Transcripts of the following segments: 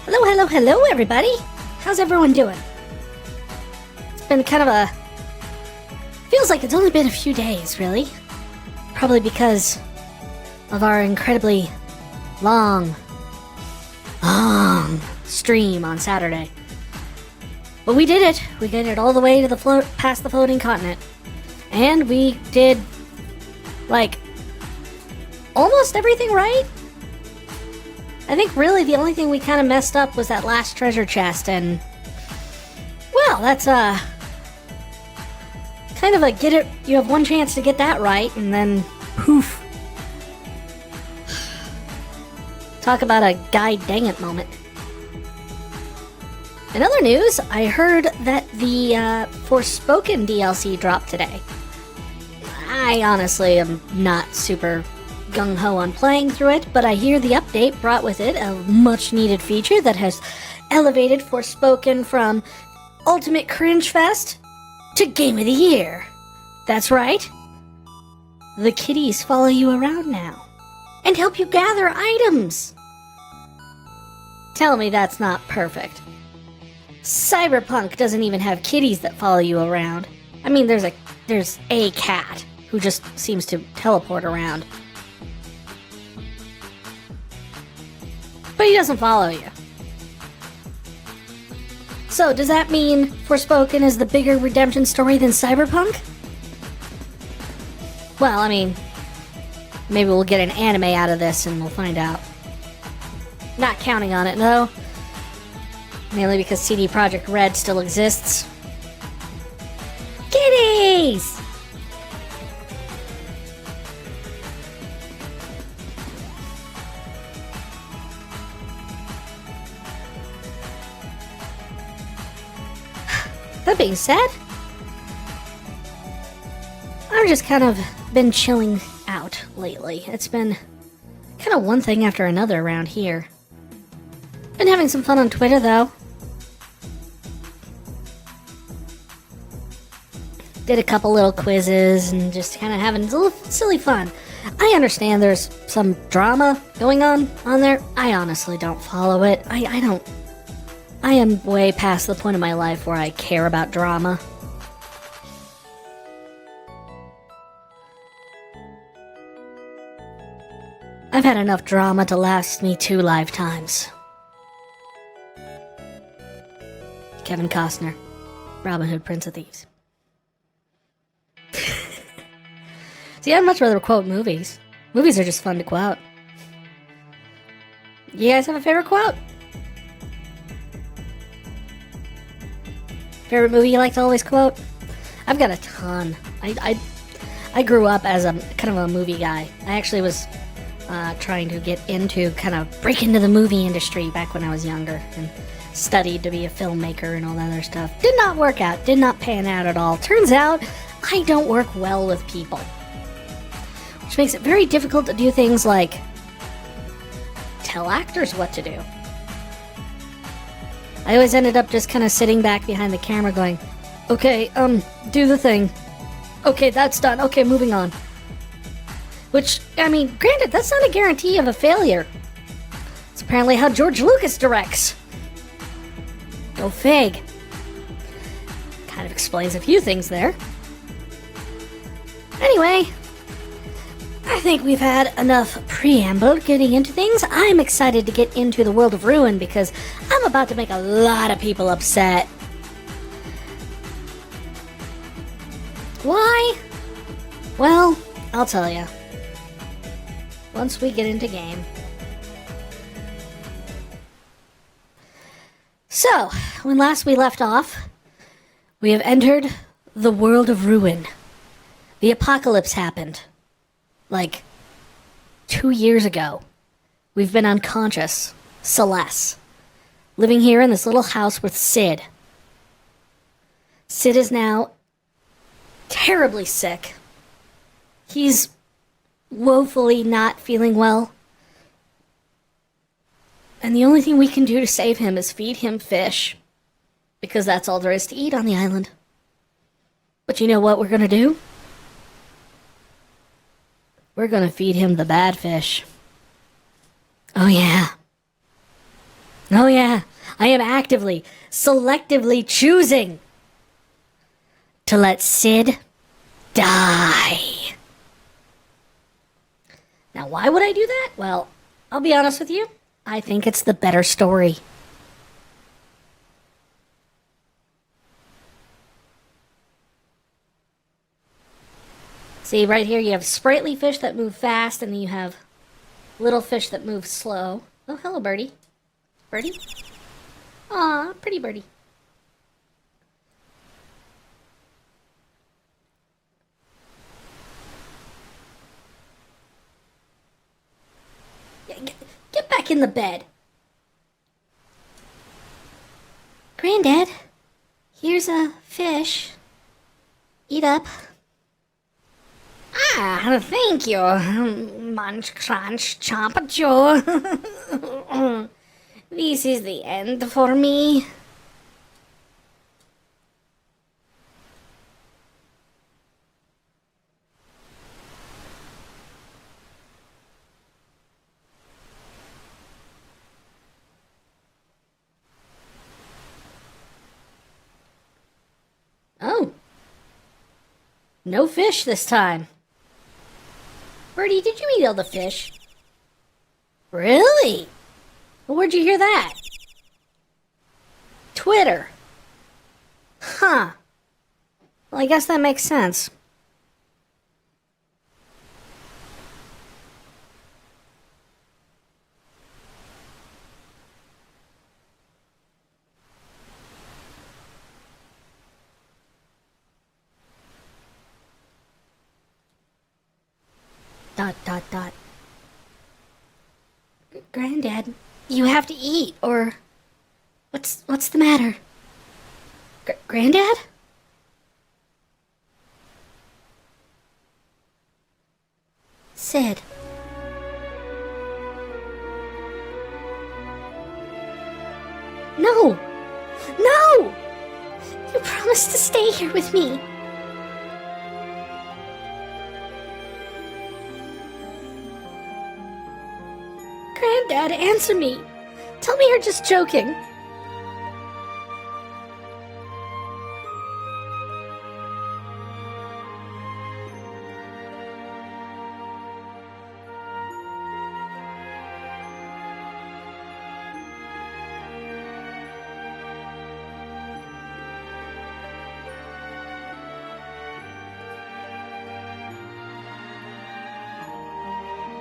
Hello, everybody! How's everyone doing? It's been kind of a... Feels like it's only been a few days, really. Probably because of our incredibly long stream on Saturday. But we did it! We did it all the way to the past the floating continent. And we did, like, almost everything right? I think really the only thing we kind of messed up was that last treasure chest, and well, that's kind of a get it, you have one chance to get that right, and then poof. Talk about a guy dang it moment. In other news, I heard that the Forspoken DLC dropped today. I honestly am not super gung-ho on playing through it, but I hear the update brought with it a much-needed feature that has elevated Forspoken from Ultimate Cringe Fest to Game of the Year. That's right. The kitties follow you around now and help you gather items. Tell me that's not perfect. Cyberpunk doesn't even have kitties that follow you around. I mean, there's a cat who just seems to teleport around. But he doesn't follow you. So, does that mean Forspoken is the bigger redemption story than Cyberpunk? Well, I mean, maybe we'll get an anime out of this and we'll find out. Not counting on it, though. Mainly because CD Projekt Red still exists. Kitties! That being said, I've just kind of been chilling out lately. It's been kind of one thing after another around here. Been having some fun on Twitter, though. Did a couple little quizzes and just kind of having a little silly fun. I understand there's some drama going on there. I honestly don't follow it. I am way past the point of my life where I care about drama. I've had enough drama to last me 2 lifetimes. Kevin Costner, Robin Hood, Prince of Thieves. See, I'd much rather quote movies. Movies are just fun to quote. You guys have a favorite quote? Favorite movie you like to always quote? I've got a ton. I grew up as a kind of a movie guy. I actually was trying to get into, kind of break into the movie industry back when I was younger, and studied to be a filmmaker and all that other stuff. Did not work out. Did not pan out at all. Turns out, I don't work well with people. Which makes it very difficult to do things like tell actors what to do. I always ended up just kind of sitting back behind the camera going, okay, do the thing. Okay, that's done. Okay, moving on. Which, I mean, granted, that's not a guarantee of a failure. It's apparently how George Lucas directs. Go fig. Kind of explains a few things there. Anyway, I think we've had enough preamble getting into things. I'm excited to get into the world of Ruin because I'm about to make a lot of people upset. Why? Well, I'll tell you. Once we get into game. So, when last we left off, we have entered the world of Ruin. The apocalypse happened. Like 2 years ago. We've been unconscious. Celeste. Living here in this little house with Sid. Sid is now terribly sick. He's woefully not feeling well. And the only thing we can do to save him is feed him fish. Because that's all there is to eat on the island. But you know what we're gonna do? We're gonna feed him the bad fish. Oh yeah. Oh yeah, I am actively, selectively choosing to let Sid die. Now, why would I do that? Well, I'll be honest with you. I think it's the better story. See, right here you have sprightly fish that move fast, and then you have little fish that move slow. Oh, hello, birdie. Birdie? Aw, pretty birdie. Get back in the bed. Granddad, here's a fish. Eat up. Ah, thank you. Munch, crunch, chomp, Joe. This is the end for me. Oh. No fish this time. Birdie, did you eat all the fish? Really? Where'd you hear that? Twitter. Huh. Well, I guess that makes sense. Dot, dot, dot. Granddad, you have to eat, or... What's the matter? Granddad? Sid. No! No! You promised to stay here with me. Granddad, answer me. Tell me you're just joking.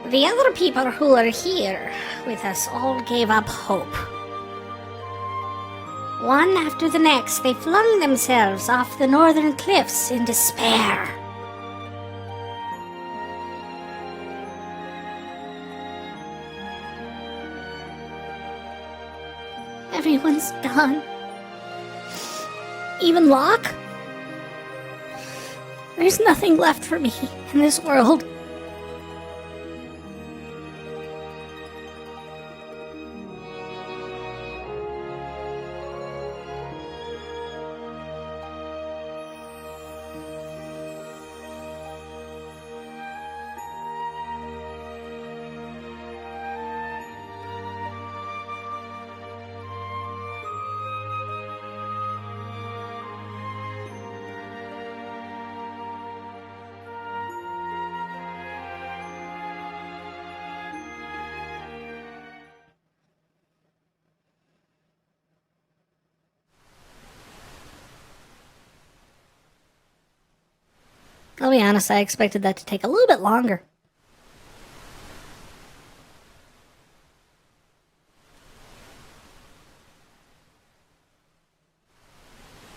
The other people who are here with us all gave up hope. One after the next, they flung themselves off the northern cliffs in despair. Everyone's gone. Even Locke? There's nothing left for me in this world. I'll be honest, I expected that to take a little bit longer.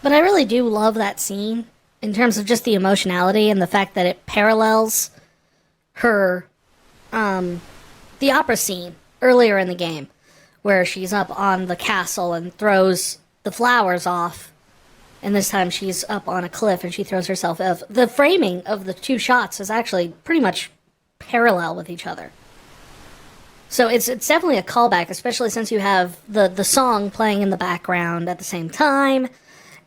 But I really do love that scene in terms of just the emotionality and the fact that it parallels her, the opera scene earlier in the game, where she's up on the castle and throws the flowers off. And this time she's up on a cliff and she throws herself off. The framing of the two shots is actually pretty much parallel with each other. So it's definitely a callback, especially since you have the song playing in the background at the same time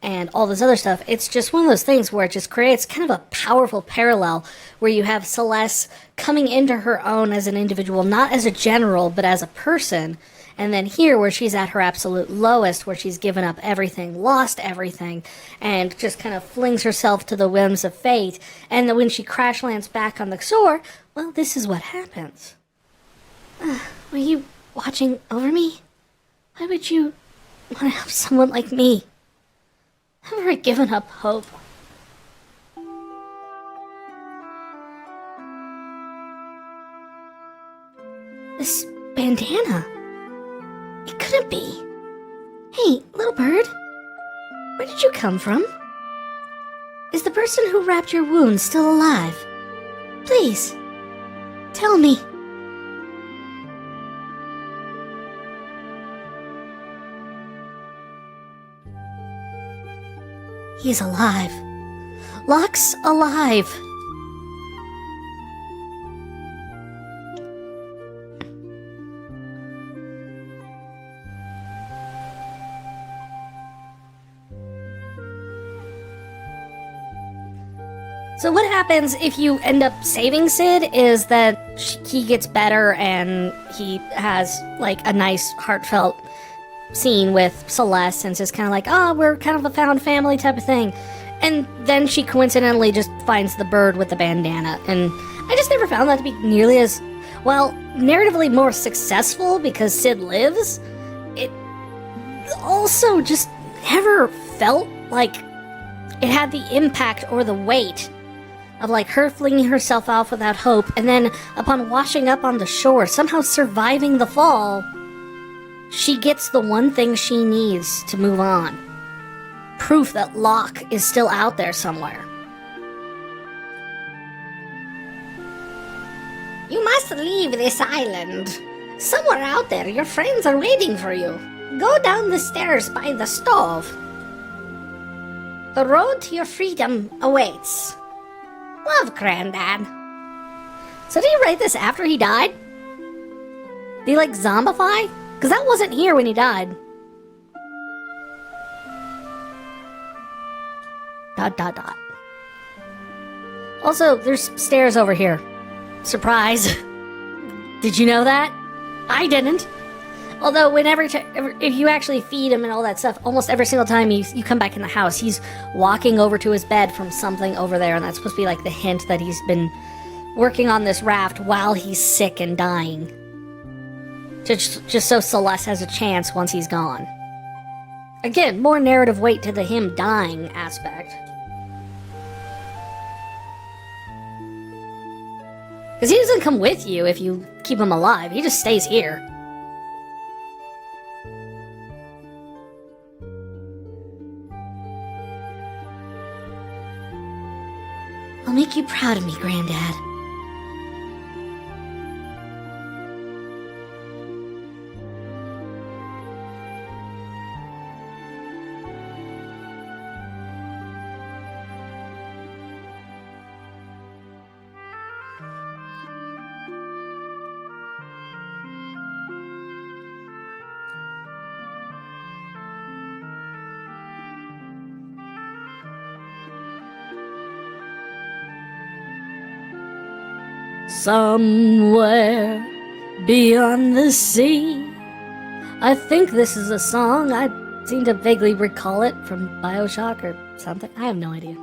and all this other stuff. It's just one of those things where it just creates kind of a powerful parallel where you have Celeste coming into her own as an individual, not as a general, but as a person, And then here, where she's at her absolute lowest, where she's given up everything, lost everything, and just kind of flings herself to the whims of fate. And then when she crash lands back on the shore, well, this is what happens. Were you watching over me? Why would you want to have someone like me? I've already given up hope. This bandana. It couldn't be. Hey, little bird. Where did you come from? Is the person who wrapped your wound still alive? Please, tell me. He's alive. Locke's alive. So what happens if you end up saving Sid is that he gets better and he has like a nice heartfelt scene with Celeste and is kind of like, oh, we're kind of a found family type of thing. And then she coincidentally just finds the bird with the bandana. And I just never found that to be nearly as, well, narratively more successful because Sid lives. It also just never felt like it had the impact or the weight of like her flinging herself off without hope and then upon washing up on the shore, somehow surviving the fall, she gets the one thing she needs to move on. Proof that Locke is still out there somewhere. You must leave this island. Somewhere out there, your friends are waiting for you. Go down the stairs by the stove. The road to your freedom awaits. Love, Granddad. So did he write this after he died? Did he like zombify? Because that wasn't here when he died. ... Also, there's stairs over here. Surprise. Did you know that? I didn't. Although, if you actually feed him and all that stuff, almost every single time you come back in the house, he's walking over to his bed from something over there, and that's supposed to be like the hint that he's been working on this raft while he's sick and dying. Just so Celeste has a chance once he's gone. Again, more narrative weight to the him dying aspect. Because he doesn't come with you if you keep him alive, he just stays here. I'll make you proud of me, Granddad. Somewhere beyond the sea. I think this is a song. I seem to vaguely recall it from BioShock or something. I have no idea.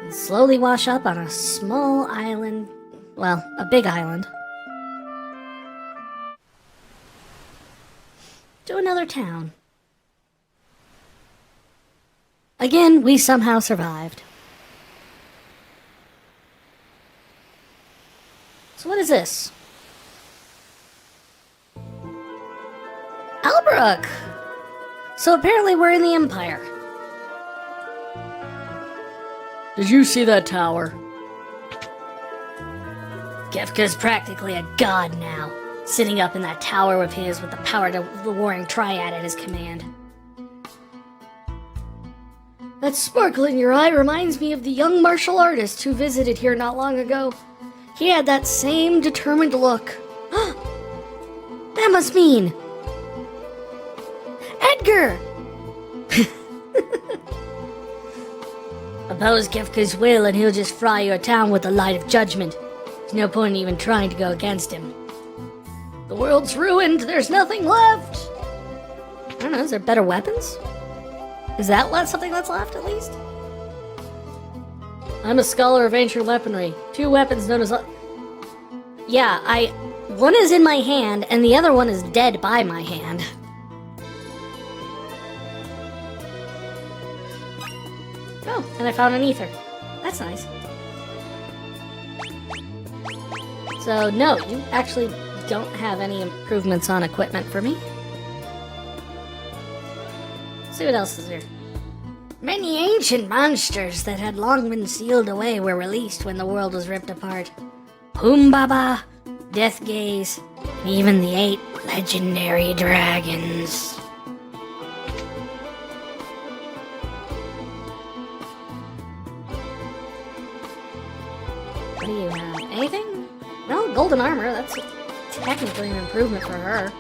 And slowly wash up on a small island. Well, a big island. To another town. Again, we somehow survived. So what is this? Albrook! So apparently we're in the Empire. Did you see that tower? Kefka's practically a god now, sitting up in that tower of his with the power to the Warring Triad at his command. That sparkle in your eye reminds me of the young martial artist who visited here not long ago. He had that same determined look. That must mean... Edgar! Oppose Kefka's will and he'll just fry your town with the light of judgment. There's no point in even trying to go against him. The world's ruined, there's nothing left! I don't know, is there better weapons? Is that something that's left, at least? I'm a scholar of ancient weaponry. 2 weapons known as... Yeah, one is in my hand, and the other one is dead by my hand. Oh, and I found an ether. That's nice. So, no, you actually don't have any improvements on equipment for me. Let's see what else is here. Many ancient monsters that had long been sealed away were released when the world was ripped apart. Humbaba, Death Gaze, and even the 8 legendary dragons. What do you have? Anything? No, golden armor, that's technically an improvement for her.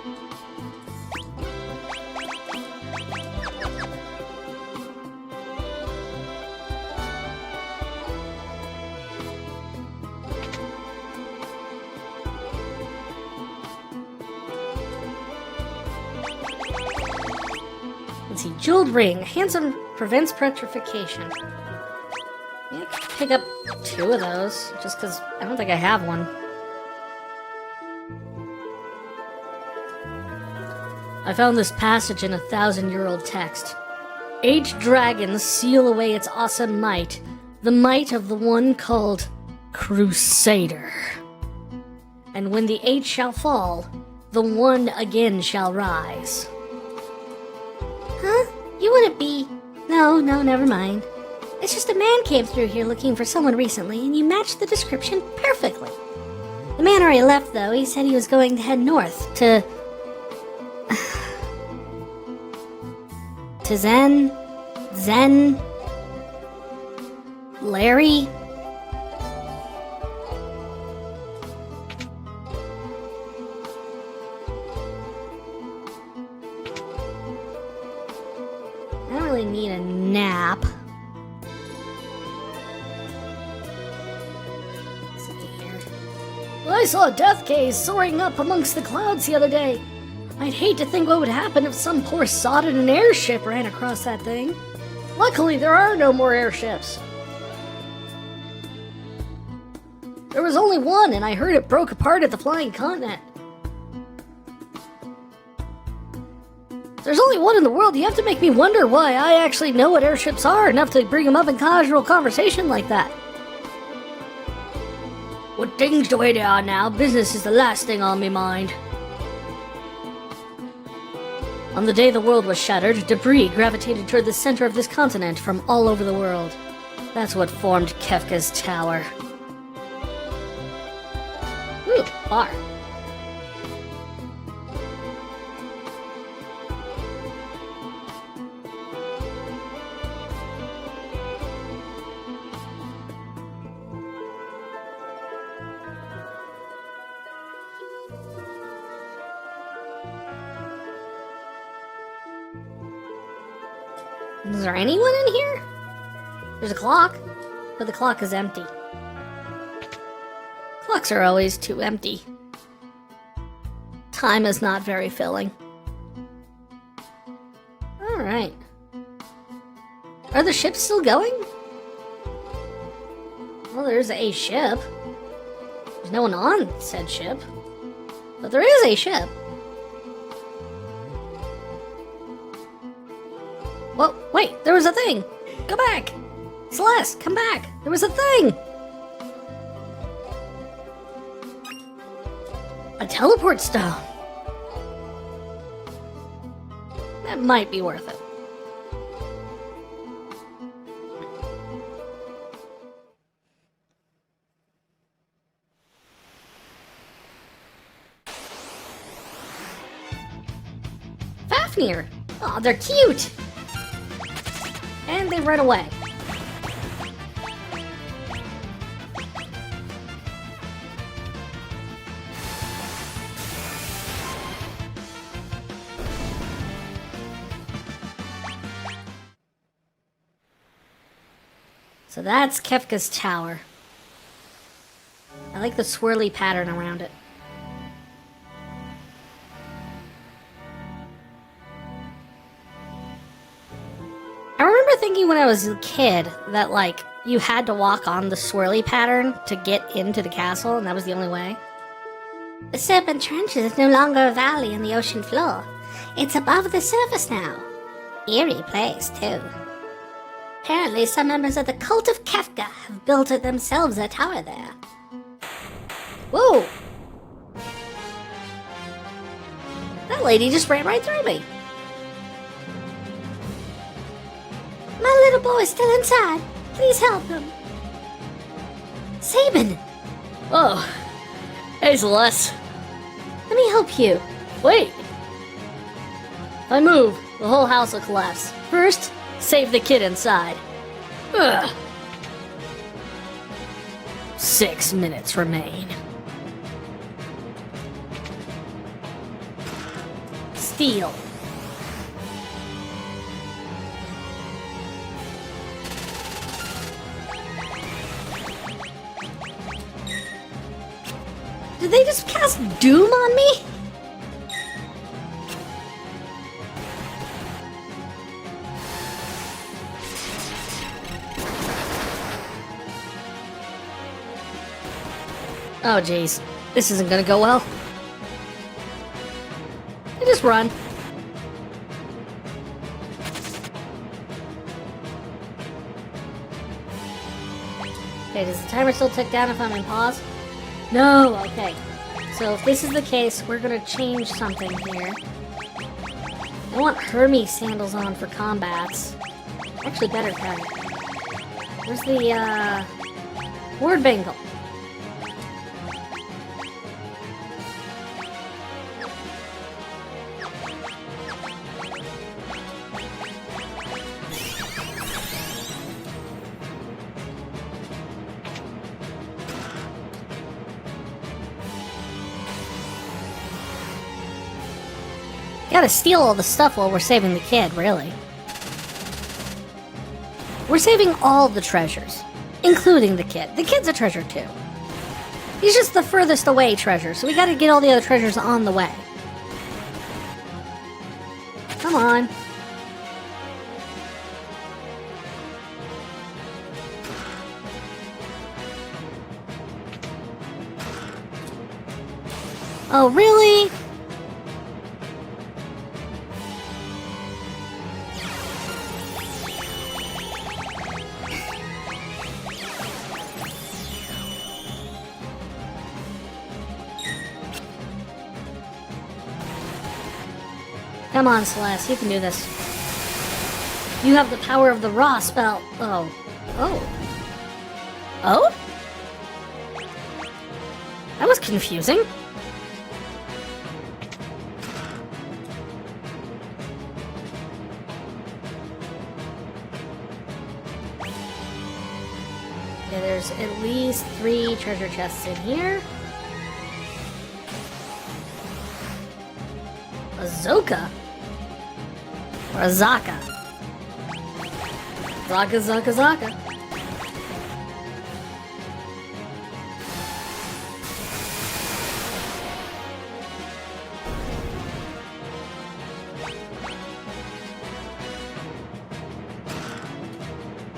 Let's see, jeweled ring. Handsome prevents petrification. Yeah, I could pick up 2 of those, just because I don't think I have one. I found this passage in a 1,000-year-old text. 8 dragons seal away its awesome might, the might of the one called Crusader. And when the 8 shall fall, the one again shall rise. Huh? You wouldn't be... No, never mind. It's just a man came through here looking for someone recently, and you matched the description perfectly. The man already left, though. He said he was going to head north, to Tzen? Larry? I don't really need a nap. Let's see here. Well, I saw a death gaze soaring up amongst the clouds the other day. I'd hate to think what would happen if some poor sod in an airship ran across that thing. Luckily, there are no more airships. There was only one, and I heard it broke apart at the flying continent. There's only one in the world. You have to make me wonder why I actually know what airships are enough to bring them up in casual conversation like that. With things the way they are now, business is the last thing on me mind. On the day the world was shattered, debris gravitated toward the center of this continent from all over the world. That's what formed Kefka's tower. Ooh, bar. Is there anyone in here? There's a clock, but the clock is empty. Clocks are always too empty. Time is not very filling. Alright. Are the ships still going? Well, there's a ship. There's no one on said ship. But there is a ship. Whoa, wait, there was a thing! Go back! Celeste, come back! There was a thing! A teleport stone! That might be worth it. Fafnir! Aw, they're cute! And they run away. So that's Kefka's tower. I like the swirly pattern around it. I remember thinking when I was a kid that, like, you had to walk on the swirly pattern to get into the castle, and that was the only way. The Serpent Trench is no longer a valley in the ocean floor. It's above the surface now. Eerie place, too. Apparently, some members of the Cult of Kefka have built it themselves a tower there. Whoa! That lady just ran right through me. My little boy is still inside. Please help him. Sabin! Oh. Hey, Celeste. Let me help you. Wait. If I move, the whole house will collapse. First, save the kid inside. Ugh. 6 minutes remain. Steal. Did they just cast Doom on me? Oh, jeez. This isn't gonna go well. I just run. Okay, does the timer still tick down if I'm in pause? No, okay. So if this is the case, we're gonna change something here. I want Hermes sandals on for combats. Actually, better kind. Where's the, ward bangle? Gotta steal all the stuff while we're saving the kid, really. We're saving all the treasures, including the kid. The kid's a treasure, too. He's just the furthest away treasure, so we gotta get all the other treasures on the way. Come on. Oh, really? Come on, Celeste, you can do this. You have the power of the Raw spell. Oh. Oh. Oh? That was confusing. Okay, there's at least 3 treasure chests in here. A Zoka? Or a Zaka? Zaka, Zaka, Zaka.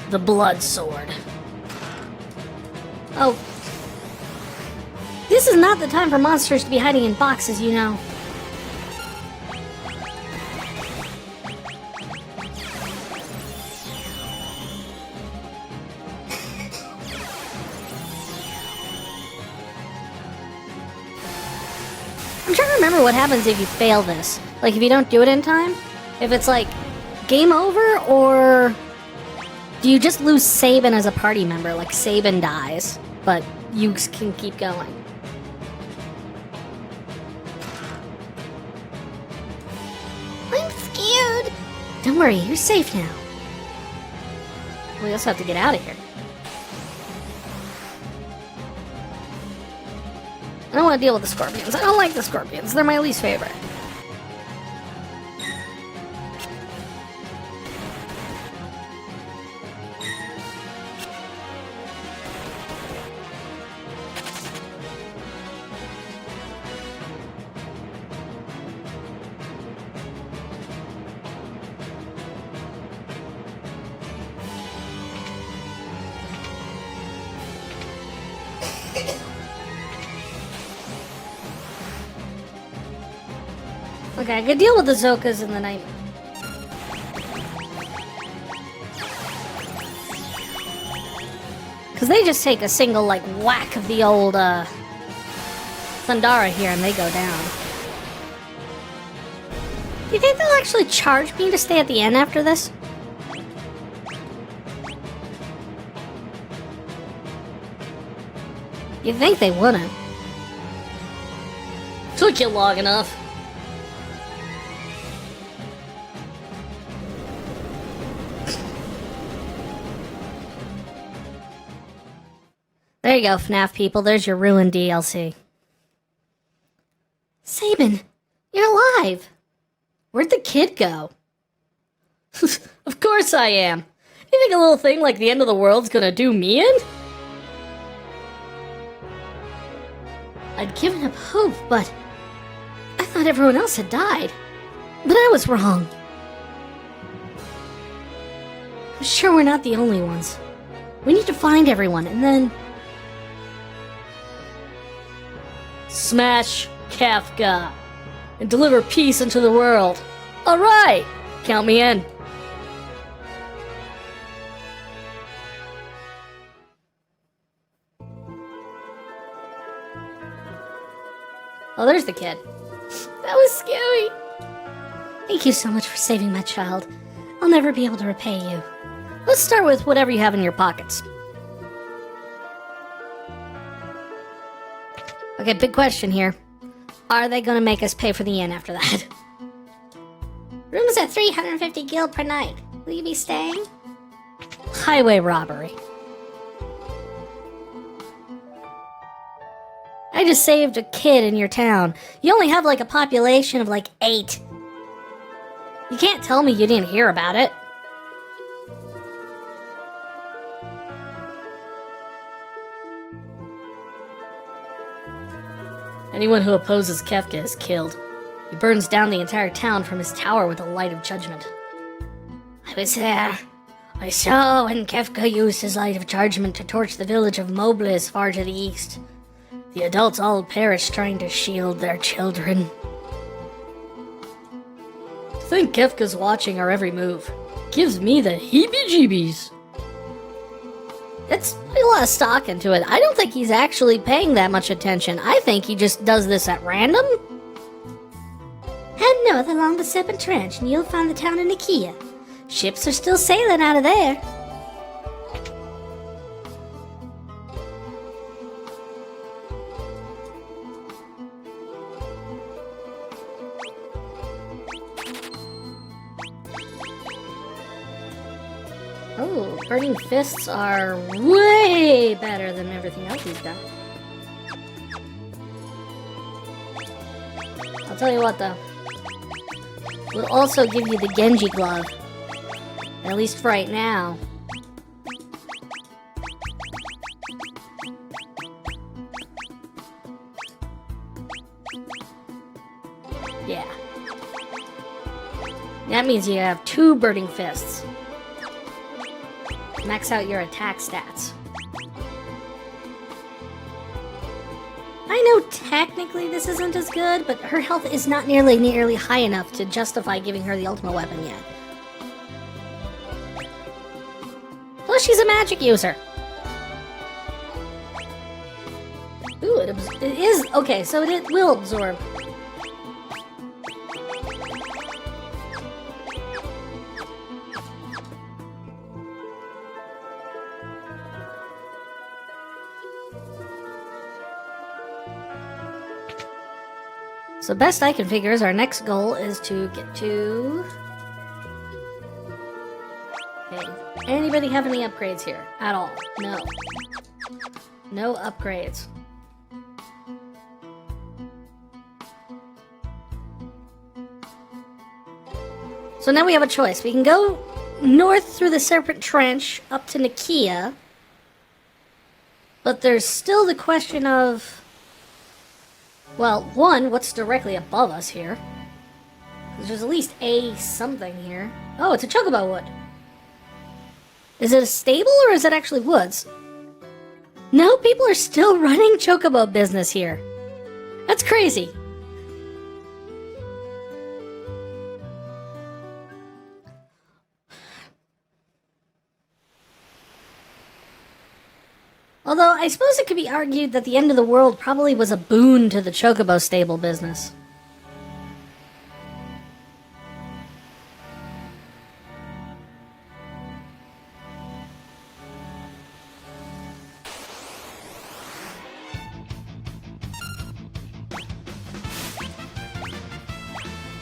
The Blood Sword. Oh. This is not the time for monsters to be hiding in boxes, you know. I'm trying to remember what happens if you fail this. Like, if you don't do it in time? If it's like, game over, or do you just lose Sabin as a party member? Like, Sabin dies, but you can keep going. I'm scared. Don't worry, you're safe now. We also have to get out of here. I don't want to deal with the scorpions. I don't like the scorpions. They're my least favorite. Okay, I could deal with the Zokas in the night. Because they just take a single, like, whack of the old, Thundara here and they go down. Do you think they'll actually charge me to stay at the inn after this? You'd think they wouldn't. Took you long enough. There you go, FNAF people. There's your ruined DLC. Sabin, you're alive! Where'd the kid go? Of course I am. You think a little thing like the end of the world's gonna do me in? I'd given up hope, but I thought everyone else had died. But I was wrong. I'm sure we're not the only ones. We need to find everyone, and then... Smash Kafka and deliver peace into the world. Alright! Count me in. Oh, there's the kid. That was scary. Thank you so much for saving my child. I'll never be able to repay you. Let's start with whatever you have in your pockets. Okay, big question here. Are they gonna make us pay for the inn after that? Room is at 350 gil per night. Will you be staying? Highway robbery. I just saved a kid in your town. You only have like a population of like 8. You can't tell me you didn't hear about it. Anyone who opposes Kefka is killed. He burns down the entire town from his tower with the light of judgment. I was there. I saw when Kefka used his light of judgment to torch the village of Moblis far to the east. The adults all perished trying to shield their children. To think Kefka's watching our every move gives me the heebie-jeebies. It's a lot of stock into it. I don't think he's actually paying that much attention. I think he just does this at random. Head north along the Serpent Trench and you'll find the town of Nikeah. Ships are still sailing out of there. Oh, burning fists are way better than everything else he's got. I'll tell you what though. We'll also give you the Genji glove. At least for right now. Yeah. That means you have 2 burning fists. Max out your attack stats. I know technically this isn't as good, but her health is not nearly high enough to justify giving her the ultimate weapon yet. Plus, she's a magic user. Ooh, it is... Okay, so it will absorb. So best I can figure is our next goal is to get to... Okay. Anybody have any upgrades here? At all? No. No upgrades. So now we have a choice. We can go north through the Serpent Trench up to Nikeah. But there's still the question of... Well, one, what's directly above us here? There's at least a something here. Oh, it's a chocobo wood. Is it a stable or is it actually woods? No, people are still running chocobo business here. That's crazy. Although, I suppose it could be argued that the end of the world probably was a boon to the chocobo stable business.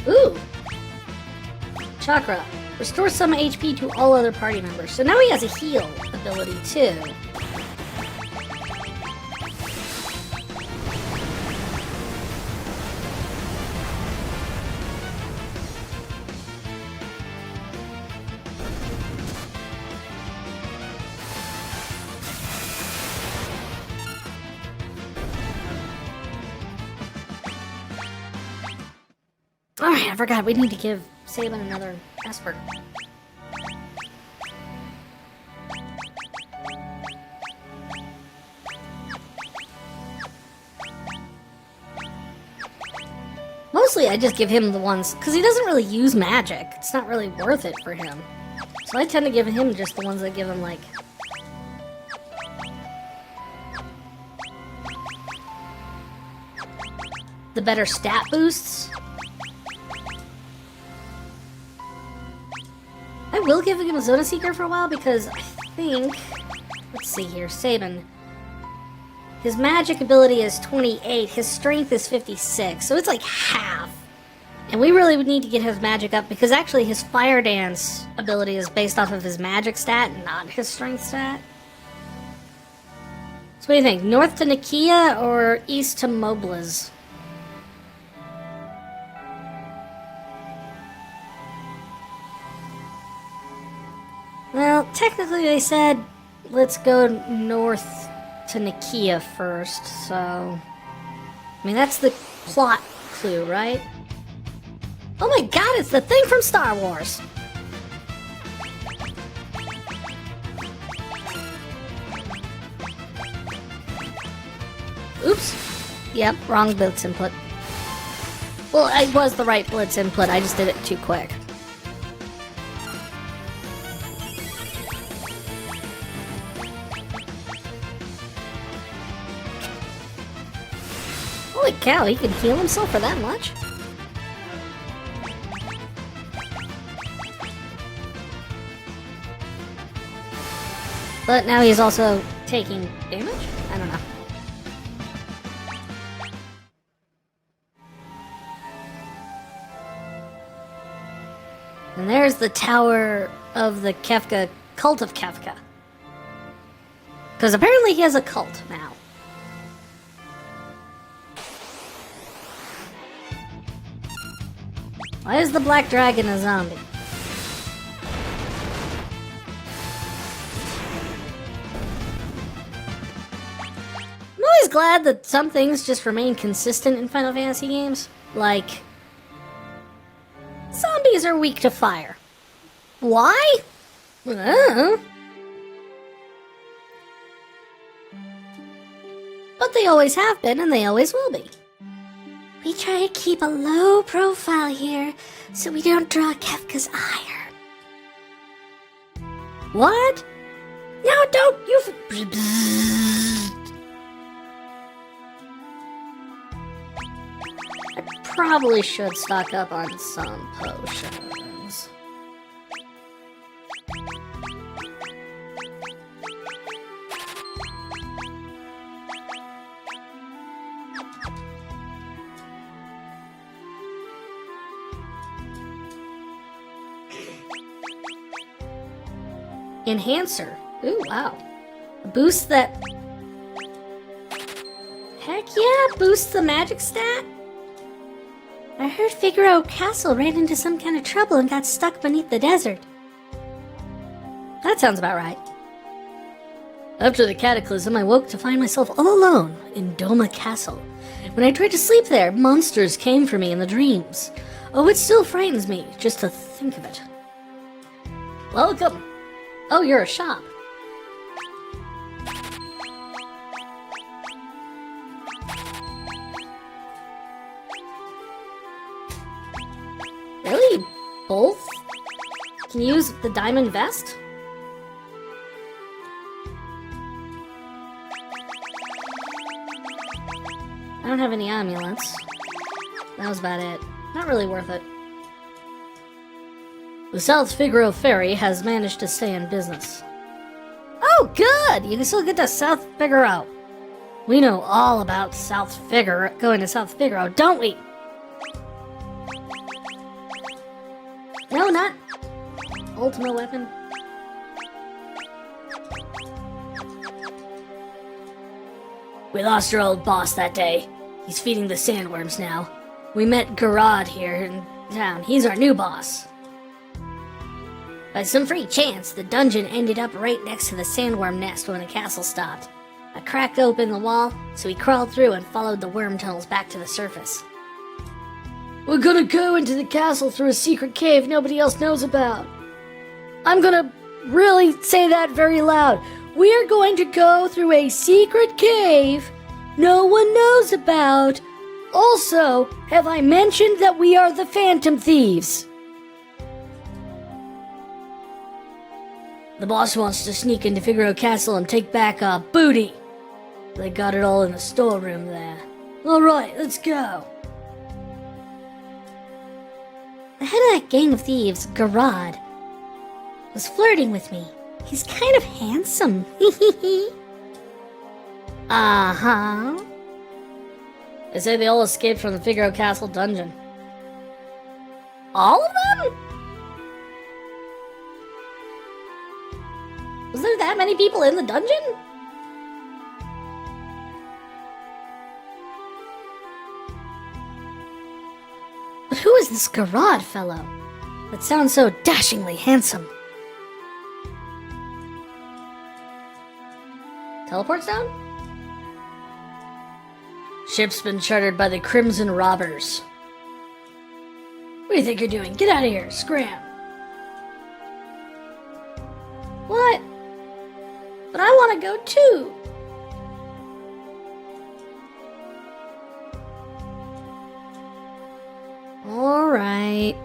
Ooh! Chakra. Restore some HP to all other party members. So now he has a heal ability too. Alright, I forgot. We need to give Sabin another Esper. Mostly I just give him the ones, because he doesn't really use magic. It's not really worth it for him. So I tend to give him just the ones that give him, like... the better stat boosts. I will give him a Zona Seeker for a while because I think... let's see here, Sabin. His magic ability is 28, his strength is 56, so it's like half. And we really would need to get his magic up because actually his Fire Dance ability is based off of his magic stat, not his strength stat. So what do you think? North to Nikeah or east to Moblez? Well, technically they said, let's go north to Nikeah first, so... I mean, that's the plot clue, right? Oh my god, it's the thing from Star Wars! Oops. Yep, wrong blitz input. Well, it was the right blitz input, I just did it too quick. Holy cow, he can heal himself for that much? But now he's also taking damage? I don't know. And there's the Tower of the Kefka, Cult of Kefka. Because apparently he has a cult now. Why is the Black Dragon a zombie? I'm always glad that some things just remain consistent in Final Fantasy games. Like, zombies are weak to fire. Why? But they always have been, and they always will be. We try to keep a low profile here, so we don't draw Kefka's ire. What? No, don't! You... I probably should stock up on some potions. Enhancer. Ooh, wow. A boost that... Heck yeah, boosts the magic stat? I heard Figaro Castle ran into some kind of trouble and got stuck beneath the desert. That sounds about right. After the cataclysm, I woke to find myself all alone in Doma Castle. When I tried to sleep there, monsters came for me in the dreams. Oh, it still frightens me just to think of it. Welcome. Oh, you're a shop. Really? Both? Can you use the diamond vest? I don't have any amulets. That was about it. Not really worth it. The South Figaro ferry has managed to stay in business. Oh, good! You can still get to South Figaro. We know all about South Figaro, going to South Figaro, don't we? No, not ultimate weapon. We lost our old boss that day. He's feeding the sandworms now. We met Garad here in town. He's our new boss. By some freak chance, the dungeon ended up right next to the sandworm nest when the castle stopped. I cracked open the wall, so we crawled through and followed the worm tunnels back to the surface. We're gonna go into the castle through a secret cave nobody else knows about. I'm gonna really say that very loud. We're going to go through a secret cave no one knows about. Also, have I mentioned that we are the Phantom Thieves? The boss wants to sneak into Figaro Castle and take back our booty. They got it all in the storeroom there. Alright, let's go. The head of that gang of thieves, Garad, was flirting with me. He's kind of handsome. Uh-huh. They say they all escaped from the Figaro Castle dungeon. All of them? Was there that many people in the dungeon? But who is this Garad fellow that sounds so dashingly handsome? Teleports down? Ship's been chartered by the Crimson Robbers. What do you think you're doing? Get out of here, scram. What? But I want to go too. All right.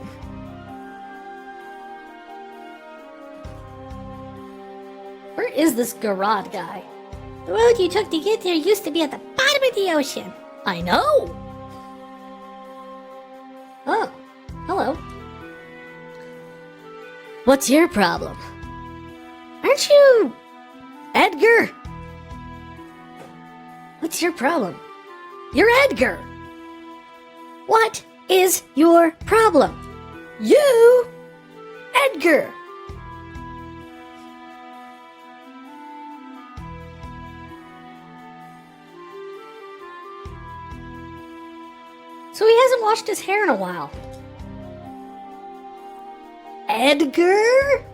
Where is this Garad guy? The road you took to get there used to be at the bottom of the ocean. I know! Oh, hello. What's your problem? Aren't you Edgar? What's your problem? You're Edgar! What is your problem? You, Edgar! So he hasn't washed his hair in a while. Edgar?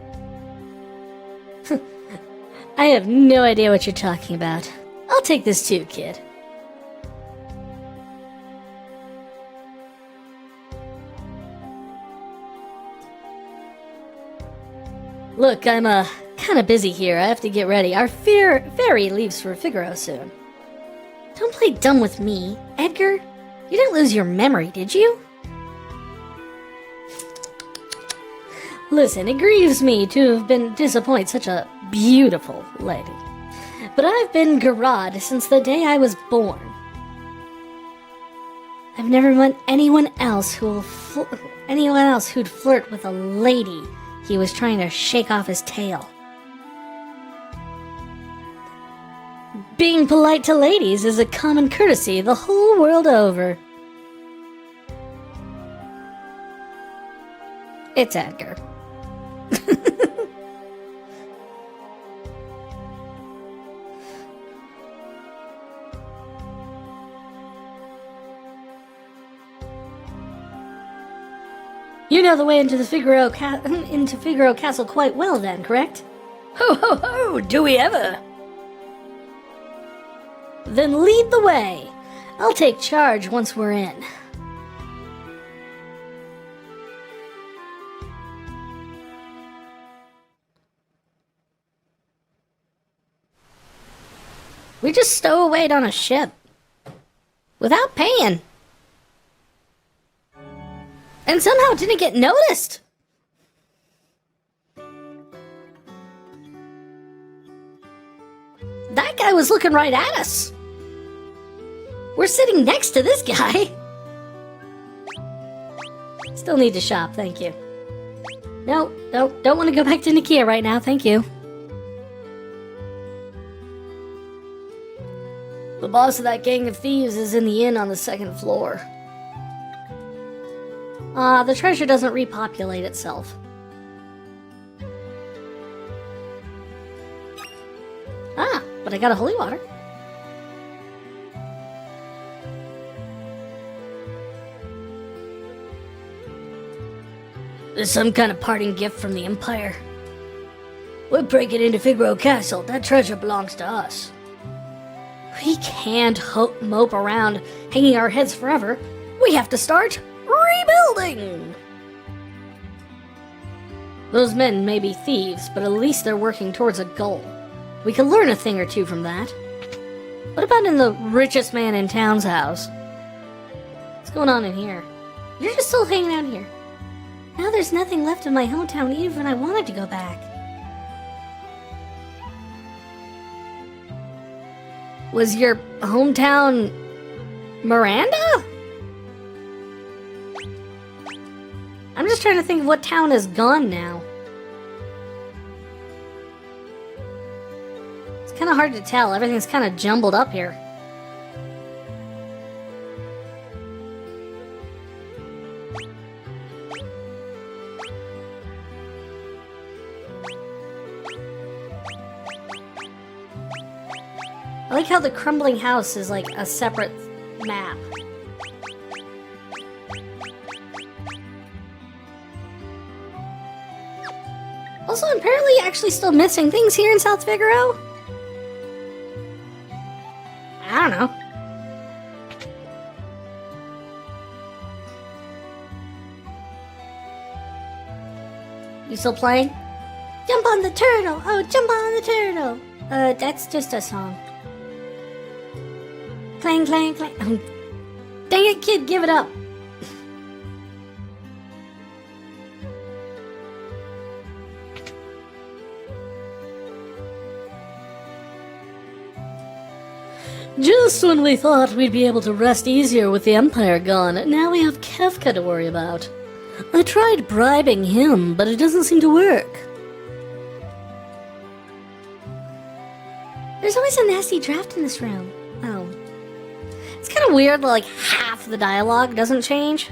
I have no idea what you're talking about. I'll take this too, kid. Look, I'm kind of busy here. I have to get ready. Our ferry leaves for Figaro soon. Don't play dumb with me, Edgar. You didn't lose your memory, did you? Listen, it grieves me to have been disappointed such a beautiful lady. But I've been Garad since the day I was born. I've never met anyone else who'd flirt with a lady he was trying to shake off his tail. Being polite to ladies is a common courtesy the whole world over. It's Edgar. You know the way into the Figaro Castle quite well then, correct? Ho ho ho, do we ever? Then lead the way. I'll take charge once we're in. We just stowawayed on a ship. without paying. And somehow didn't get noticed. That guy was looking right at us. We're sitting next to this guy. Still need to shop, thank you. No, don't want to go back to Nikeah right now, thank you. The boss of that gang of thieves is in the inn on the second floor. The treasure doesn't repopulate itself. Ah, but I got a holy water. There's some kind of parting gift from the Empire. We're breaking into Figaro Castle. That treasure belongs to us. We can't mope around hanging our heads forever. We have to start rebuilding! Those men may be thieves, but at least they're working towards a goal. We could learn a thing or two from that. What about in the richest man in town's house? What's going on in here? You're just still hanging out here. Now there's nothing left of my hometown even when I wanted to go back. Was your hometown Maranda? I'm just trying to think of what town is gone now. It's kind of hard to tell. Everything's kind of jumbled up here. I like how the crumbling house is like a separate map. Also, I'm apparently actually still missing things here in South Figaro. I don't know. You still playing? Jump on the turtle! Oh, jump on the turtle! That's just a song. Clang, clang, clang. Dang it, kid, give it up. Just when we thought we'd be able to rest easier with the Empire gone, now we have Kefka to worry about. I tried bribing him, but it doesn't seem to work. There's always a nasty draft in this room. Oh. It's kind of weird that like half the dialogue doesn't change.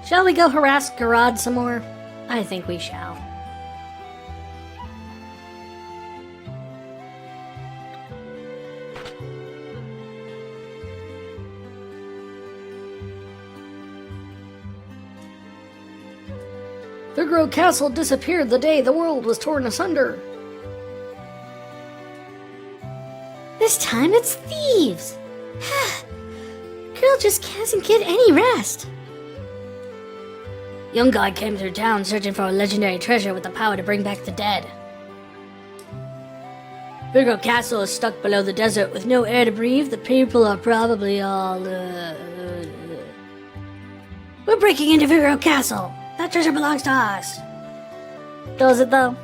Shall we go harass Garad some more? I think we shall. Figaro Castle disappeared the day the world was torn asunder. This time it's thieves! Girl just doesn't get any rest. Young guy came through town searching for a legendary treasure with the power to bring back the dead. Figaro Castle is stuck below the desert with no air to breathe. The people are probably all, We're breaking into Figaro Castle. That treasure belongs to us. Does it though?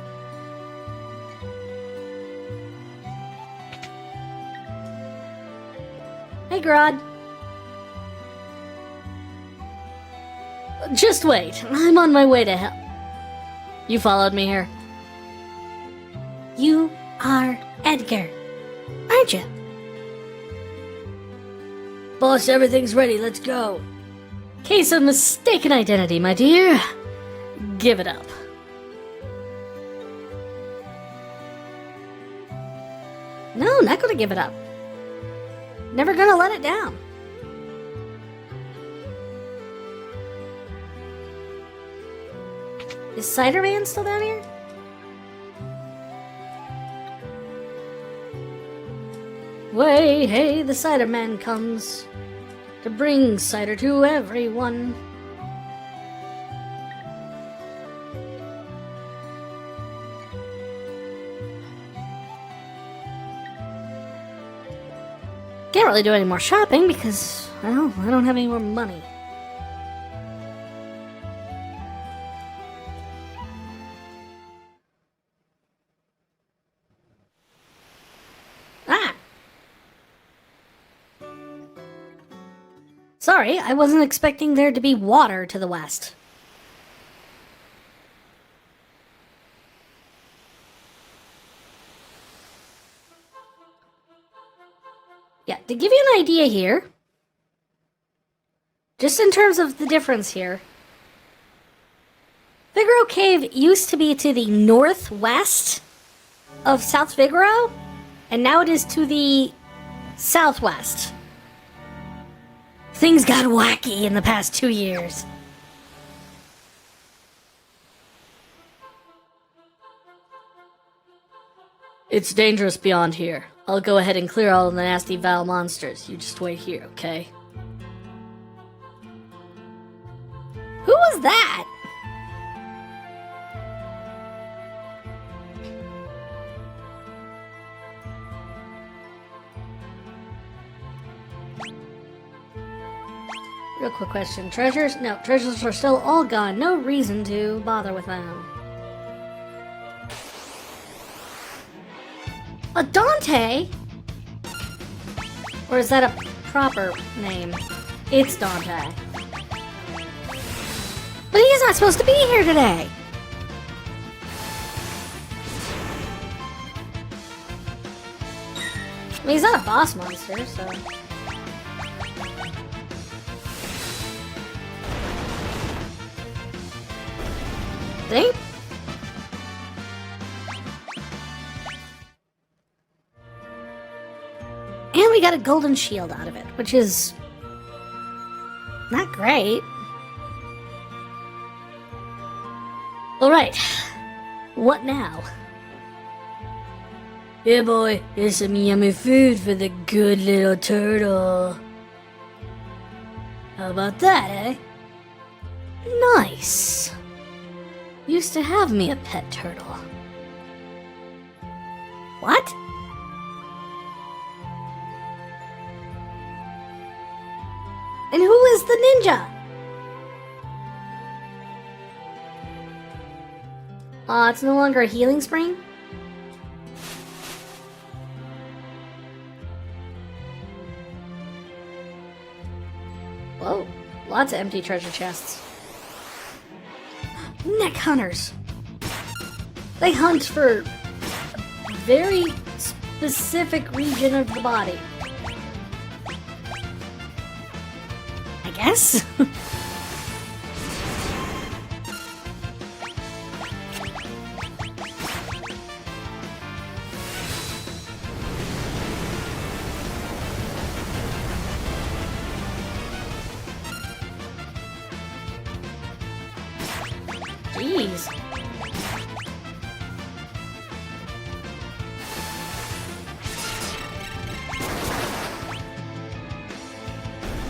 Hey, Garad. Just wait. I'm on my way to help. You followed me here. You are Edgar, aren't you? Boss, everything's ready. Let's go. Case of mistaken identity, my dear. Give it up. No, not gonna give it up. Never gonna let it down. Is Cider Man still down here? Way, hey, the Cider Man comes. to bring cider to everyone. Can't really do any more shopping because, well, I don't have any more money. Ah! Sorry, I wasn't expecting there to be water to the west. Yeah, to give you an idea here, just in terms of the difference here, Figaro Cave used to be to the northwest of South Figaro, and now it is to the southwest. Things got wacky in the past 2 years. It's dangerous beyond here. I'll go ahead and clear all of the nasty vile monsters. You just wait here, okay? Who was that? Real quick question. Treasures? No, treasures are still all gone. No reason to bother with them. A Dante? Or is that a proper name? It's Dante. But he's not supposed to be here today! I mean, he's not a boss monster, so... See? And we got a golden shield out of it, which is... not great. Alright. What now? Yeah, boy, here's some yummy food for the good little turtle. How about that, eh? Nice. Used to have me a pet turtle. What? And who is the ninja? It's no longer a healing spring? Whoa, lots of empty treasure chests. Neck hunters. They hunt for a very specific region of the body. I guess? Jeez.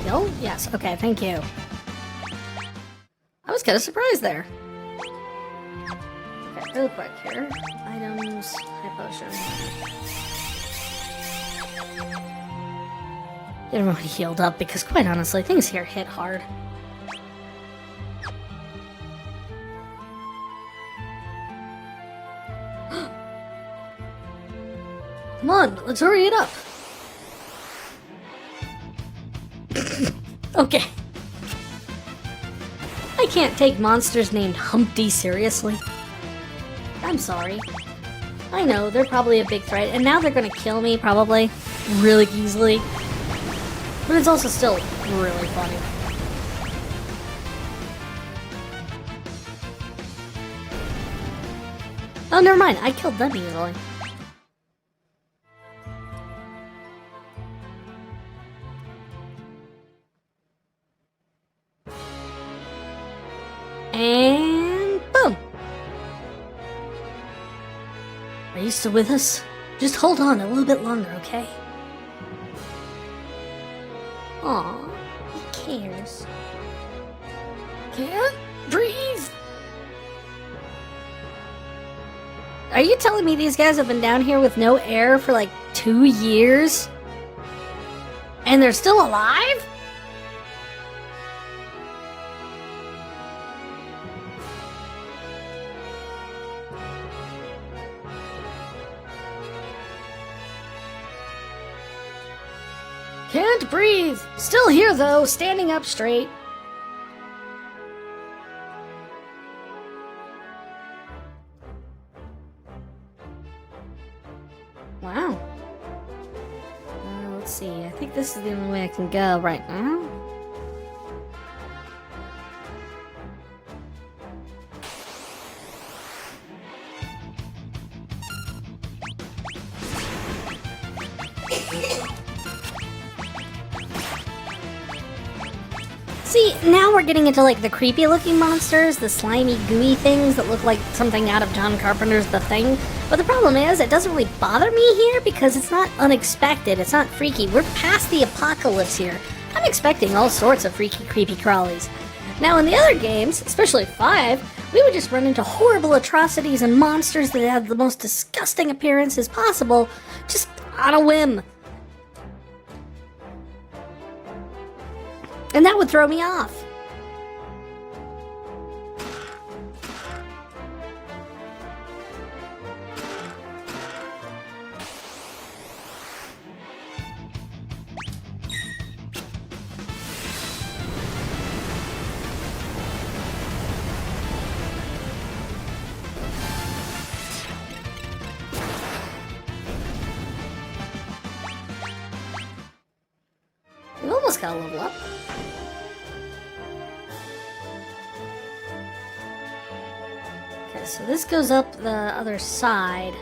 Kill? Yes, okay, thank you. I was kind of surprised there. Okay, real quick here. Items, high potion. Get everybody healed up because, quite honestly, things here hit hard. Come on, let's hurry it up. Okay. I can't take monsters named Humpty seriously. I'm sorry. I know, they're probably a big threat, and now they're gonna kill me, probably, really easily. But it's also still really funny. Oh, never mind, I killed them easily. And boom! Are you still with us? Just hold on a little bit longer, okay? Aw, cares? Can't breathe. Are you telling me these guys have been down here with no air for like 2 years? And they're still alive? Can't breathe. Still here though, standing up straight. Wow. Let's see. I think this is the only way I can go right now. See, now we're getting into like the creepy looking monsters, the slimy, gooey things that look like something out of John Carpenter's The Thing. But the problem is, it doesn't really bother me here because it's not unexpected, it's not freaky. We're past the apocalypse here. I'm expecting all sorts of freaky, creepy crawlies. Now in the other games, especially 5, we would just run into horrible atrocities and monsters that have the most disgusting appearances possible, just on a whim. And that would throw me off. We almost got a level up. Okay, so this goes up the other side.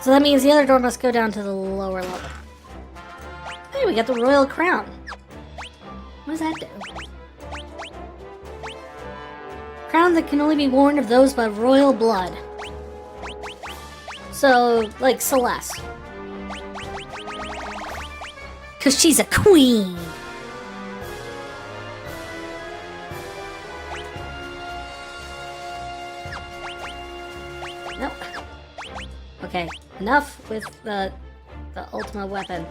So that means the other door must go down to the lower level. Hey, we got the royal crown. What does that do? Crown that can only be worn of those by royal blood. So, like Celeste. 'Cause she's a queen. Nope. Okay, enough with the ultimate weapon.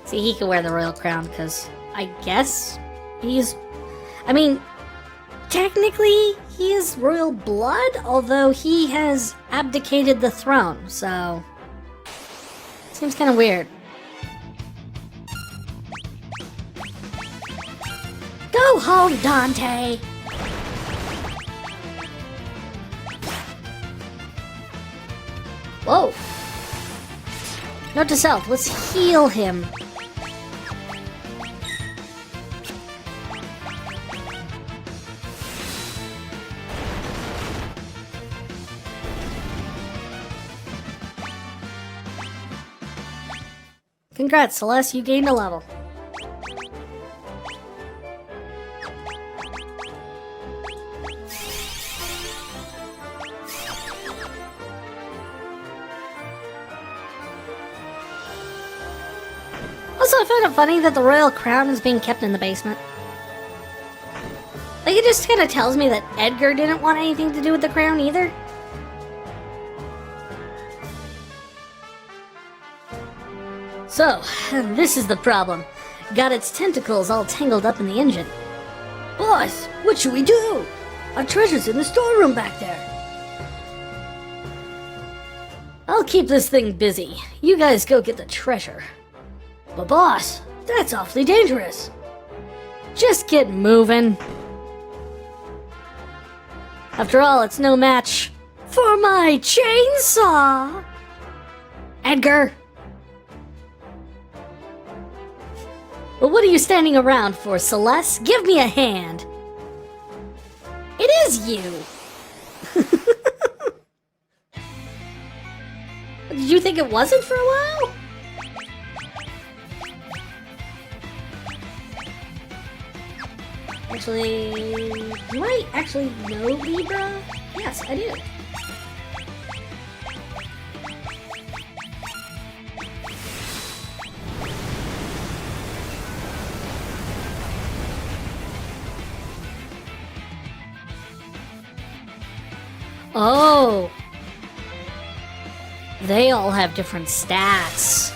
See, he can wear the royal crown, because I guess he's... I mean, technically, he is royal blood, although he has abdicated the throne, so... Seems kind of weird. Go home, Dante! Whoa! Note to self, let's heal him. Congrats, Celeste, you gained a level. Also, I find it funny that the royal crown is being kept in the basement. Like, it just kind of tells me that Edgar didn't want anything to do with the crown either. So, this is the problem. Got its tentacles all tangled up in the engine. Boss, what should we do? Our treasure's in the storeroom back there. I'll keep this thing busy. You guys go get the treasure. But boss, that's awfully dangerous. Just get moving. After all, it's no match for my chainsaw. Edgar. Well, what are you standing around for, Celeste? Give me a hand. It is you. Did you think it wasn't for a while? Actually, do I actually know Libra? Yes, I do. Oh! They all have different stats.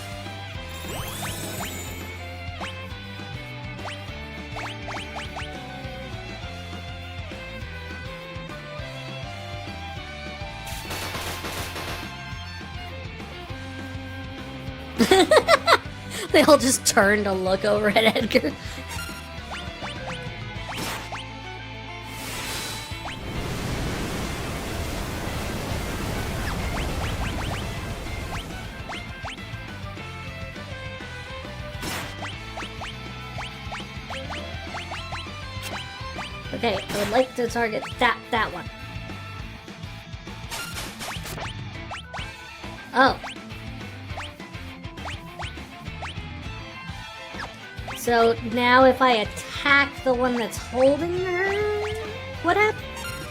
They all just turn to look over at Edgar. Okay, I would like to target that one. Oh. So now if I attack the one that's holding her, what happened?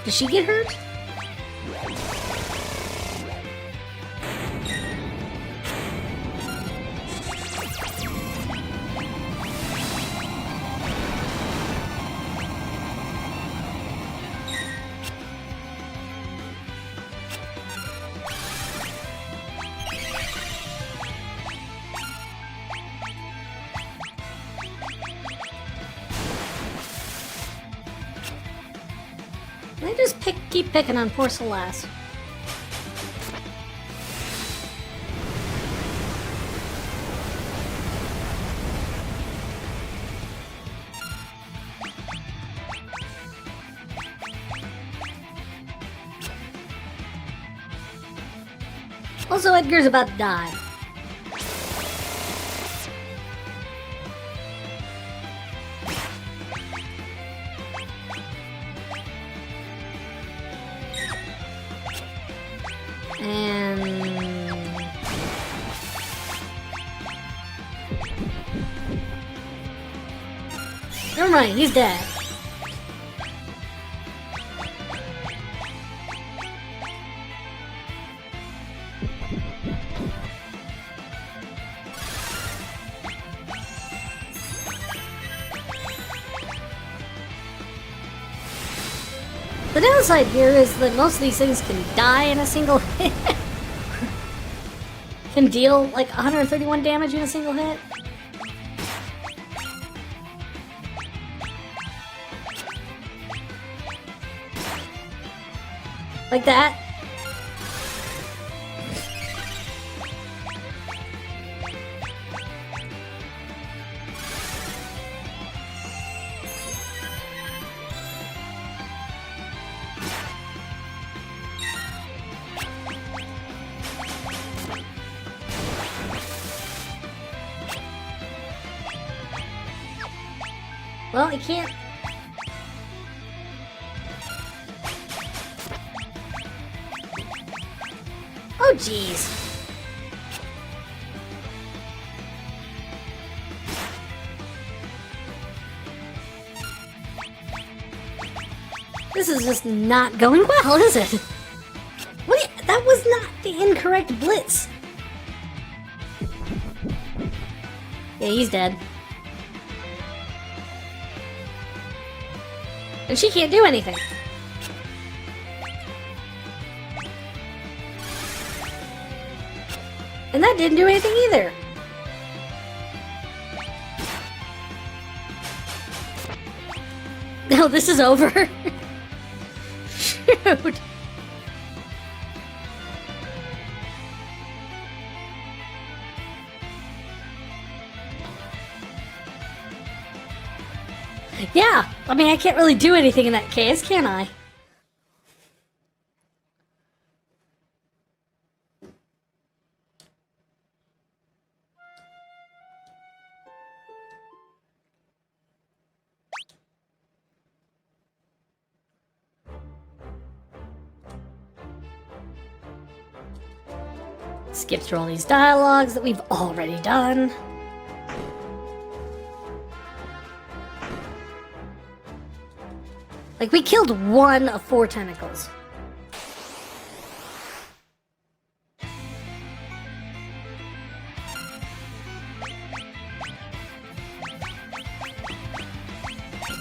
Does she get hurt? I just keep picking on poor Celeste. Also, Edgar's about to die. Never mind, he's dead. The downside here is that most of these things can die in a single hit. Can deal like 131 damage in a single hit. Like that. Well, I can't. Oh, jeez. This is just not going well, is it? What? That was not the incorrect blitz. Yeah, he's dead. And she can't do anything. And that didn't do anything either. No, this is over. Shoot. Yeah, I mean, I can't really do anything in that case, can I? Skip through all these dialogues that we've already done. Like, we killed one of 4 tentacles.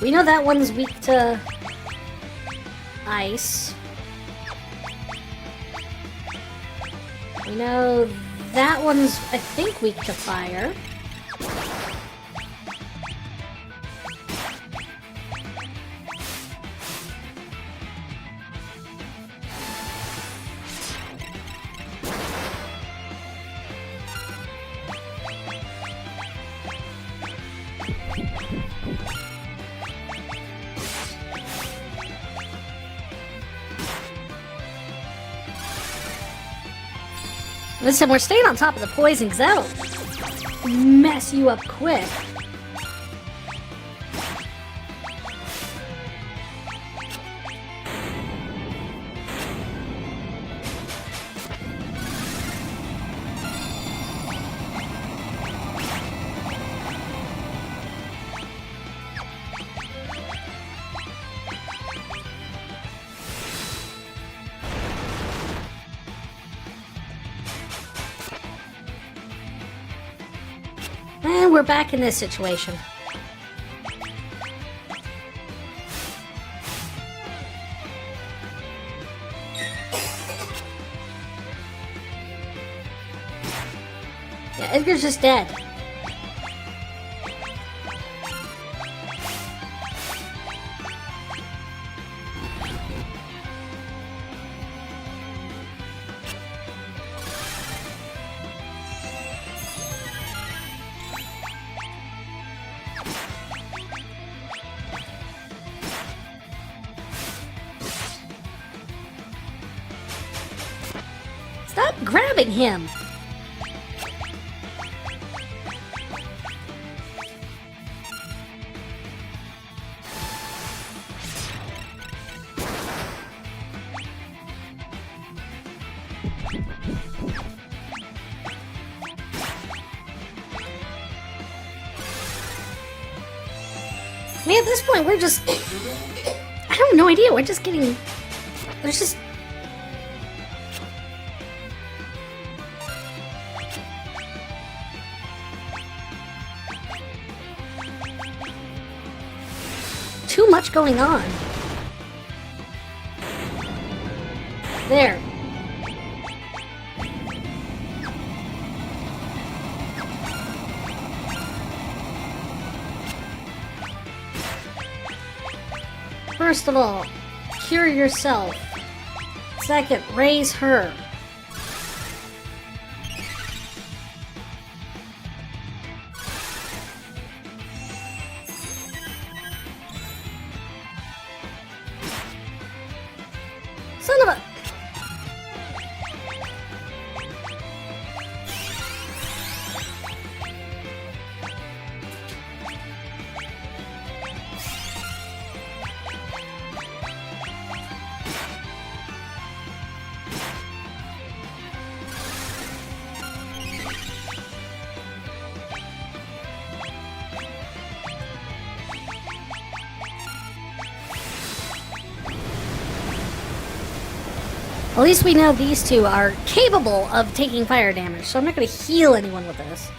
We know that one's weak to ice. We know that one's, I think, weak to fire. Listen, we're staying on top of the poison because that'll mess you up quick. And we're back in this situation. Yeah, Edgar's just dead. Stop grabbing him! I mean, at this point, we're just... I have no idea, we're just getting... There's just... too much going on. There. First of all, cure yourself. Second, raise her. Son of a... At least we know these two are capable of taking fire damage, so I'm not going to heal anyone with this.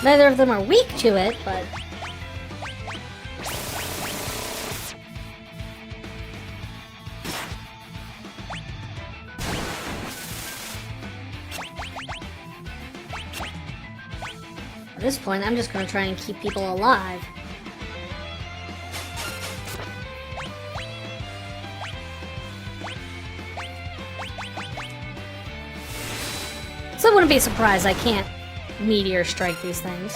Neither of them are weak to it, but... At this point, I'm just going to try and keep people alive. So I wouldn't be surprised I can't meteor strike these things.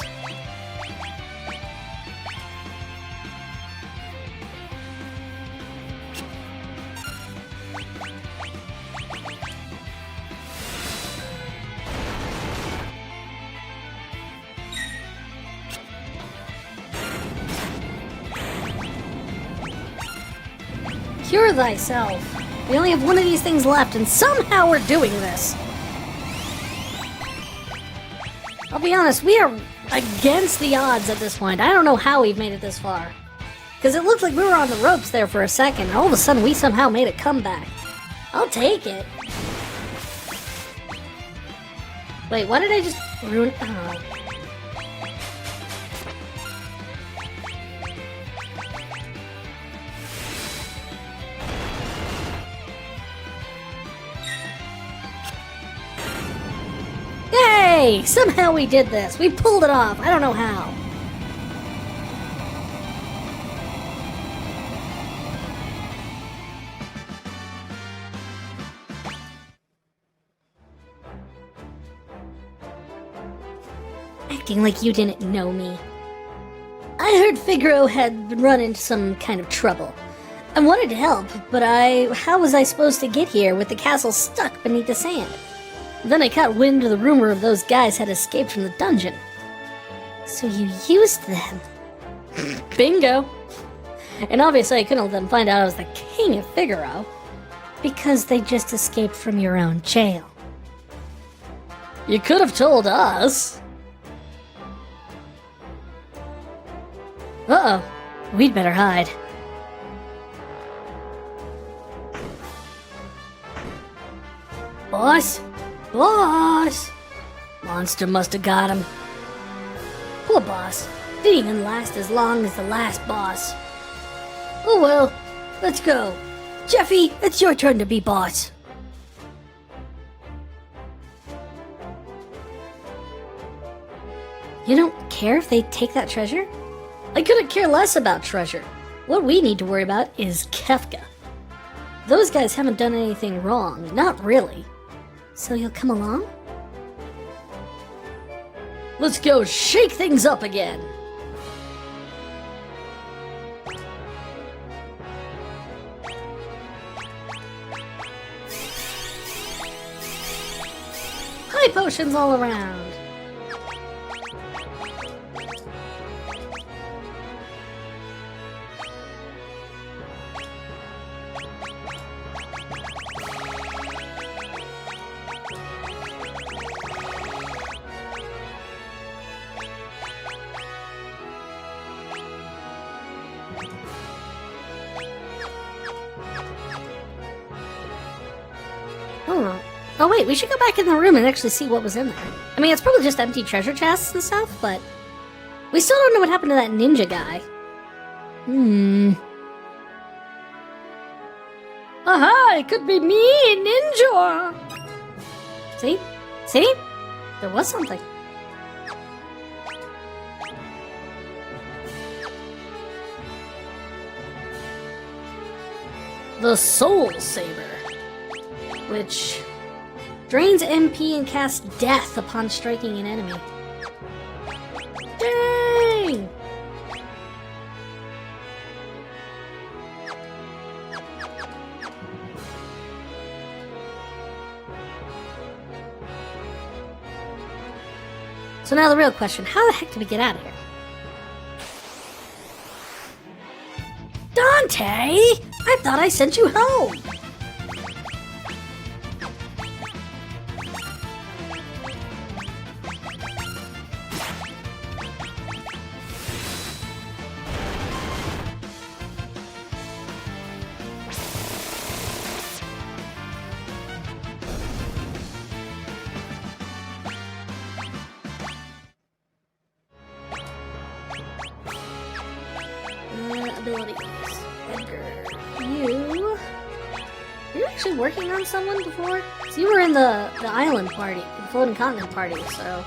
Cure thyself. We only have one of these things left, and somehow we're doing this. I'll be honest, we are against the odds at this point. I don't know how we've made it this far. Because it looked like we were on the ropes there for a second, and all of a sudden we somehow made a comeback. I'll take it. Wait, why did I just ruin... Oh. Hey, somehow we did this. We pulled it off. I don't know how. Acting like you didn't know me. I heard Figaro had run into some kind of trouble. I wanted to help, but how was I supposed to get here with the castle stuck beneath the sand? Then I caught wind of the rumor of those guys had escaped from the dungeon. So you used them. Bingo! And obviously I couldn't let them find out I was the king of Figaro. Because they just escaped from your own jail. You could have told us. Uh-oh. We'd better hide. Boss? Boss! Monster must have got him. Poor boss. Didn't even last as long as the last boss. Oh well, let's go. Jeffy, it's your turn to be boss. You don't care if they take that treasure? I couldn't care less about treasure. What we need to worry about is Kefka. Those guys haven't done anything wrong, not really. So you'll come along? Let's go shake things up again! High potions all around! Oh wait, we should go back in the room and actually see what was in there. I mean, it's probably just empty treasure chests and stuff, but we still don't know what happened to that ninja guy. Aha, it could be me, ninja! See? See? There was something. The Soul Saber, which drains MP and casts death upon striking an enemy. Dang! So now the real question, how the heck do we get out of here? Dante! I thought I sent you home! Abilities. Edgar. You're actually working on someone before? So you were in the island party, the floating continent party, so...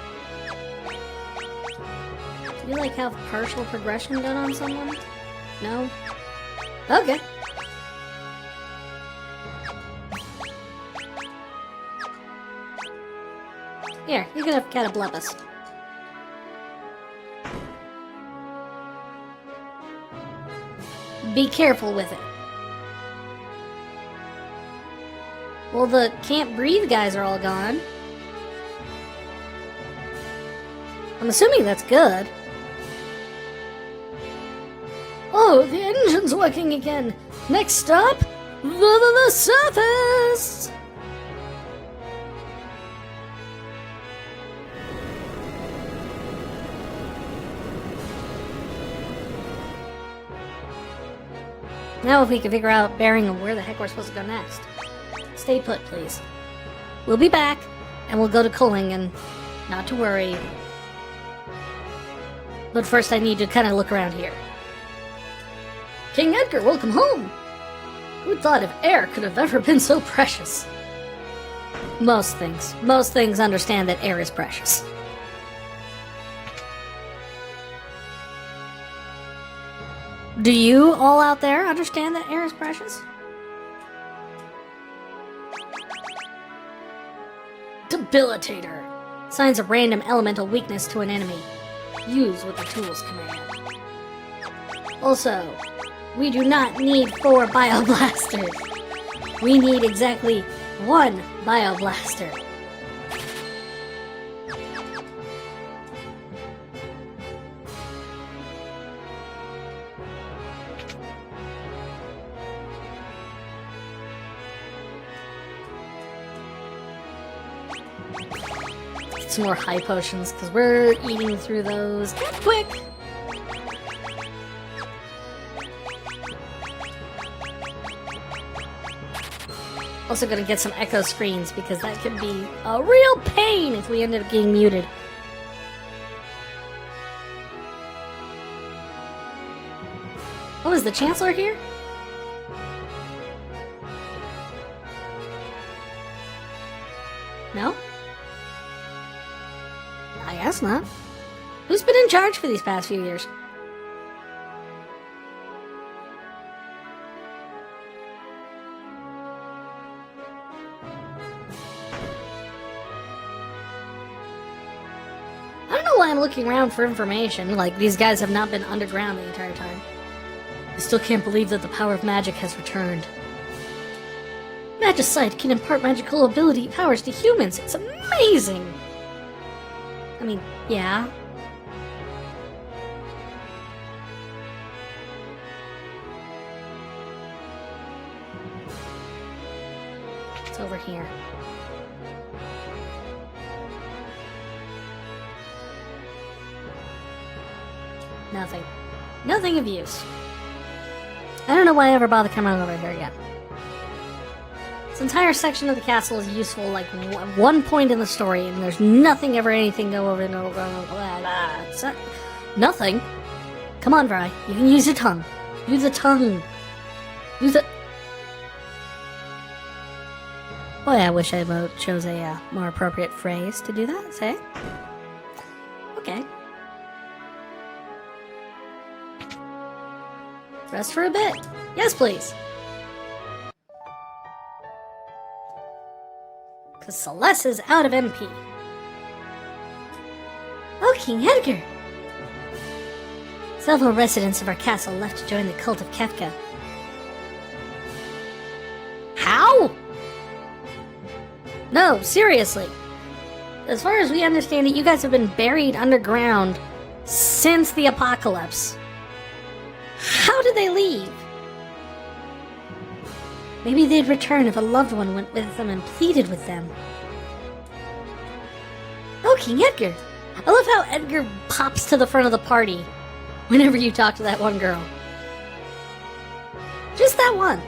Do you like have partial progression done on someone? No? Okay. Here, you can have Cataplepus. Be careful with it. Well, the can't breathe guys are all gone. I'm assuming that's good. Oh, the engine's working again. Next stop, the surface. Now if we can figure out bearing of where the heck we're supposed to go next. Stay put, please. We'll be back, and we'll go to Kohlingen. Not to worry. But first I need to kind of look around here. King Edgar, welcome home! Who'd thought if air could have ever been so precious? Most things. Most things understand that air is precious. Do you all out there understand that air is precious? Debilitator. Assigns a random elemental weakness to an enemy. Use with the tools command. Also, we do not need 4 bioblasters. We need exactly 1 bioblaster. Get some more high potions, because we're eating through those quick. Also gonna get some echo screens, because that could be a real pain if we ended up getting muted. Oh, is the Chancellor here? No? I guess not. Who's been in charge for these past few years? I don't know why I'm looking around for information, like these guys have not been underground the entire time. I still can't believe that the power of magic has returned. Magicite can impart magical ability powers to humans. It's amazing! I mean, yeah. It's over here. Nothing. Nothing of use. I don't know why I ever bother coming over here again. This entire section of the castle is useful, like, at one point in the story, and there's nothing ever anything go over and over, blah, blah. Nothing. Come on, Vry. You can use your tongue. Use the tongue. Use it. Boy, I wish I chose a more appropriate phrase to do that, say. Okay. Rest for a bit. Yes, please. Because Celeste is out of MP. Oh, King Edgar! Several residents of our castle left to join the cult of Kefka. How? No, seriously. As far as we understand it, you guys have been buried underground since the apocalypse. How did they leave? Maybe they'd return if a loved one went with them and pleaded with them. Oh, King Edgar! I love how Edgar pops to the front of the party whenever you talk to that one girl. Just that one.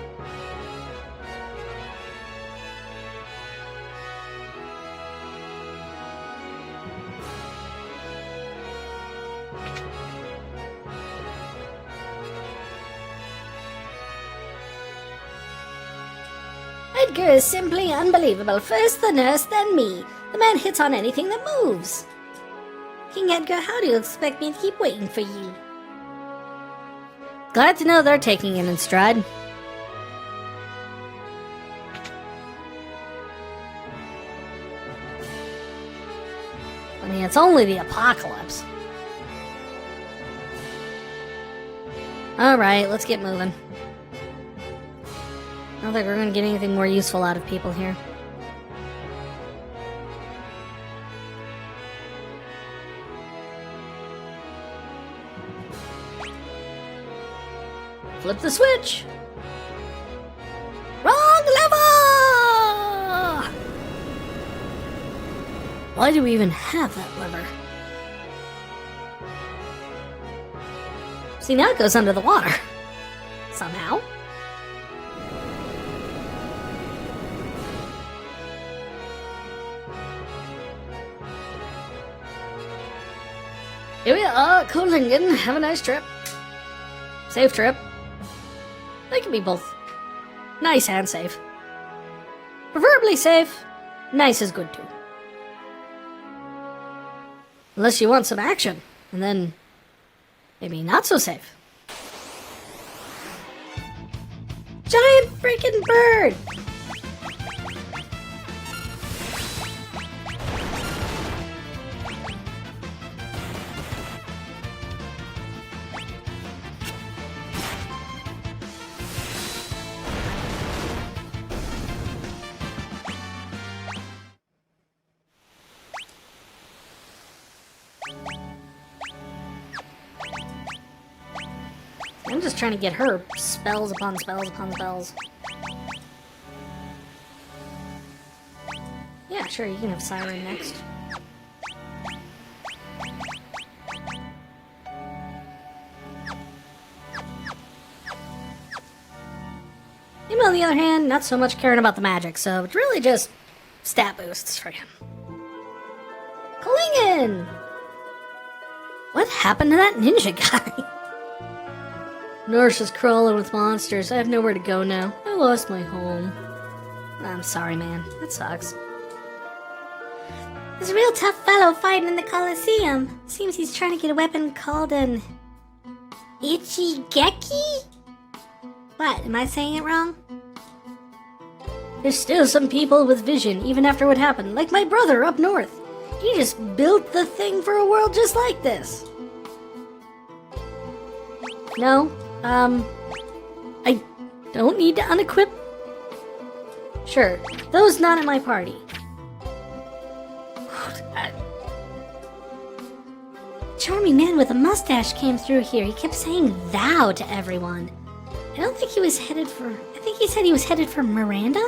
Edgar is simply unbelievable. First the nurse, then me. The man hits on anything that moves. King Edgar, how do you expect me to keep waiting for you? Glad to know they're taking it in stride. I mean, it's only the apocalypse. Alright, let's get moving. I don't think we're going to get anything more useful out of people here. Flip the switch! Wrong lever! Why do we even have that lever? See, now it goes under the water. Somehow. Here we are, Kohlingen. Have a nice trip. Safe trip. They can be both nice and safe. Preferably safe. Nice is good too. Unless you want some action, and then maybe not so safe. Giant freaking bird! I'm just trying to get her spells upon spells upon spells. Yeah, sure, you can have Siren next. Him, on the other hand, not so much caring about the magic, so it's really just stat boosts for him. Kohlingen! What happened to that ninja guy? Nurse is crawling with monsters. I have nowhere to go now. I lost my home. I'm sorry, man. That sucks. There's a real tough fellow fighting in the Colosseum. Seems he's trying to get a weapon called an Ichigeki? What, am I saying it wrong? There's still some people with vision, even after what happened, like my brother up north. He just built the thing for a world just like this. No, I don't need to unequip. Sure, those not in my party. Charming man with a mustache came through here. He kept saying thou to everyone. I don't think he was headed for... I think he said he was headed for Miranda?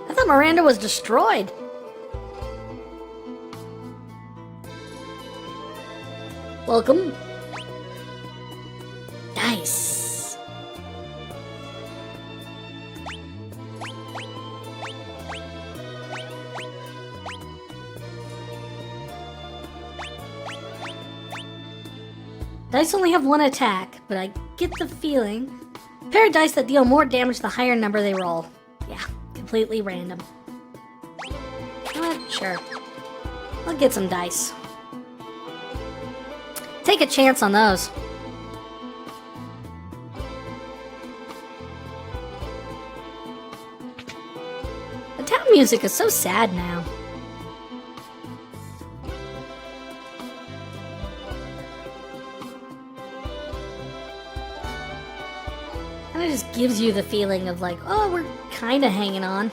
I thought Maranda was destroyed. Welcome. Dice. Dice only have one attack, but I get the feeling. Pair of dice that deal more damage the higher number they roll. Yeah, completely random. Sure. I'll get some dice. Take a chance on those. The town music is so sad now. And it just gives you the feeling of like, oh, we're kind of hanging on.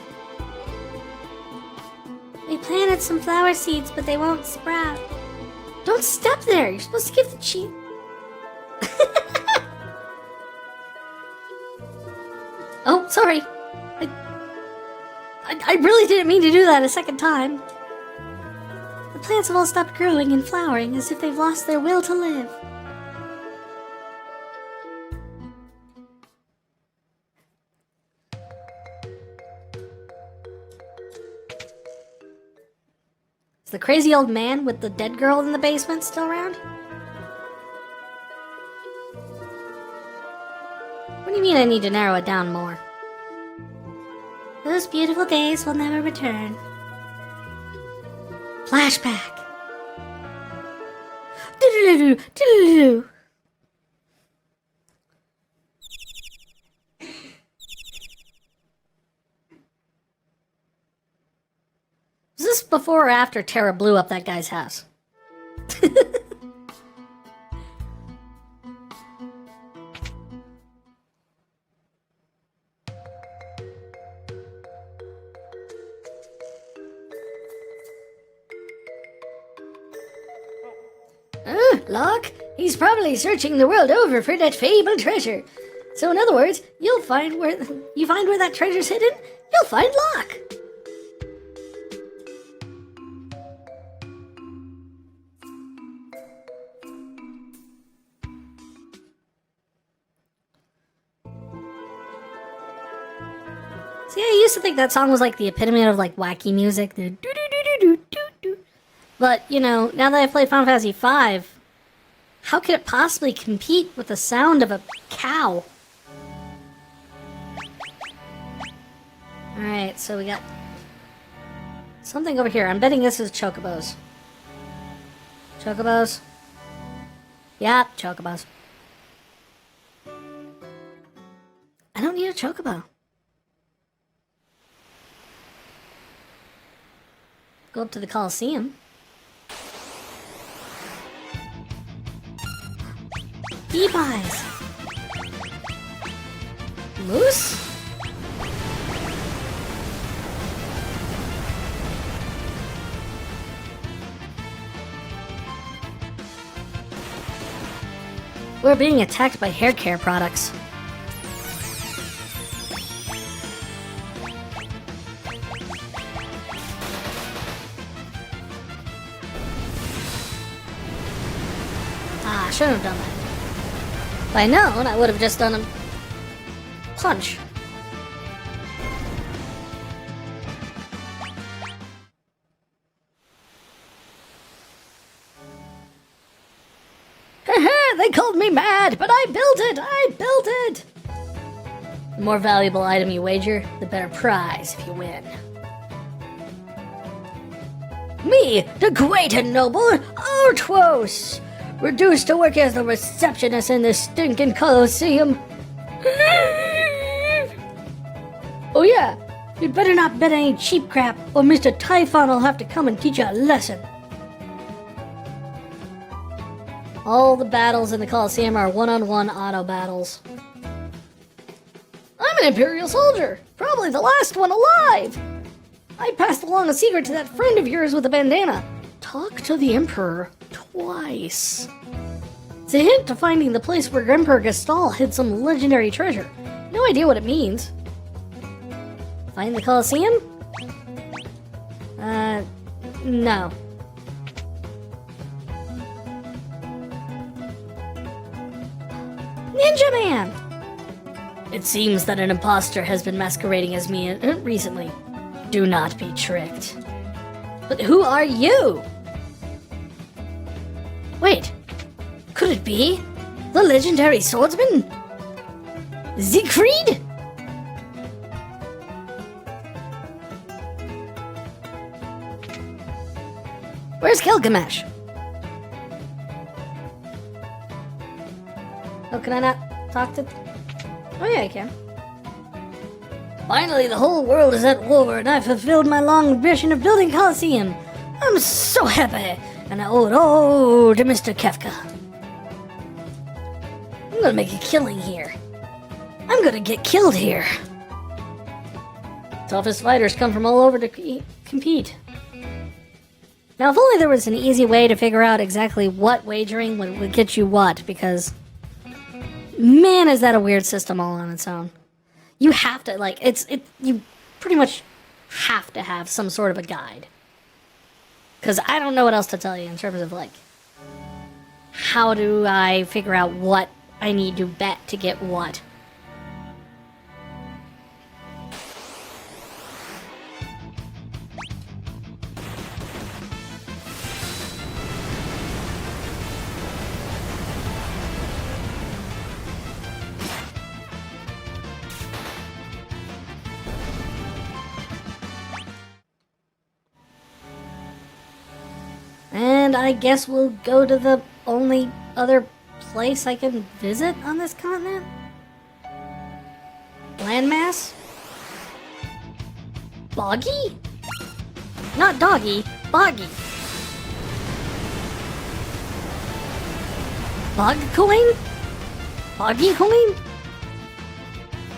We planted some flower seeds, but they won't sprout. Don't step there! You're supposed to give the cheat. Oh, sorry. I really didn't mean to do that a second time. The plants have all stopped growing and flowering as if they've lost their will to live. Is the crazy old man with the dead girl in the basement still around? What do you mean I need to narrow it down more? Those beautiful days will never return. Flashback. Was this before or after Terra blew up that guy's house? Locke? He's probably searching the world over for that fabled treasure. So in other words, you find where that treasure's hidden, you'll find Locke. See, I used to think that song was like the epitome of like wacky music. The do-do-do-do-do-do-do. But, you know, now that I've played Final Fantasy V, how could it possibly compete with the sound of a cow? Alright, so we got Something over here. I'm betting this is chocobos. Chocobos? Yeah, chocobos. I don't need a chocobo. Go up to the Colosseum. Bee-pies! Moose? We're being attacked by hair care products. Ah, I shouldn't have done that. If I'd known, I would have just done a punch. They called me mad, but I built it! I built it! The more valuable item you wager, the better prize if you win. Me, the great and noble Artuos, reduced to work as the receptionist in this stinking Colosseum. Oh yeah, you'd better not bet any cheap crap, or Mr. Typhon will have to come and teach you a lesson. All the battles in the Colosseum are one-on-one auto battles. I'm an Imperial soldier, probably the last one alive. I passed along a secret to that friend of yours with a bandana. Talk to the Emperor twice. It's a hint to finding the place where Emperor Gastal hid some legendary treasure. No idea what it means. Find the Colosseum? No. Ninja Man! It seems that an imposter has been masquerading as me recently. Do not be tricked. But who are you? Wait, could it be the legendary swordsman? Siegfried? Where's Gilgamesh? Oh, can I not talk to... Oh yeah, I can. Finally, the whole world is at war, and I've fulfilled my long mission of building Colosseum. I'm so happy, and I owe it all to Mr. Kefka. I'm gonna make a killing here. I'm gonna get killed here. Toughest fighters come from all over to compete. Now, if only there was an easy way to figure out exactly what wagering would get you what, because... Man, is that a weird system all on its own. You have to, like, you pretty much have to have some sort of a guide. Because I don't know what else to tell you in terms of, like, how do I figure out what I need to bet to get what. And I guess we'll go to the only other place I can visit on this continent? Landmass? Boggy? Not doggy, boggy. Bog coin? Boggy coin?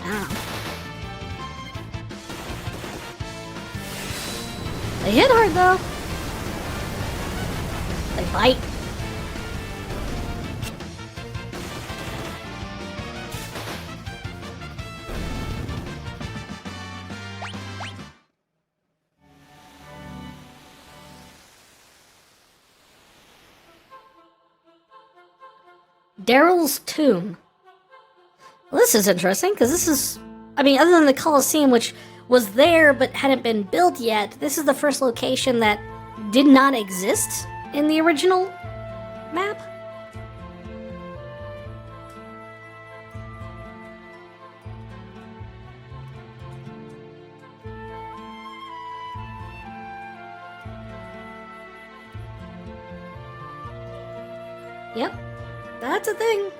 I don't know. They hit hard though. They bite. Daryl's tomb. Well, this is interesting, because this is... I mean, other than the Colosseum, which was there but hadn't been built yet, this is the first location that did not exist in the original map. Yep, that's a thing.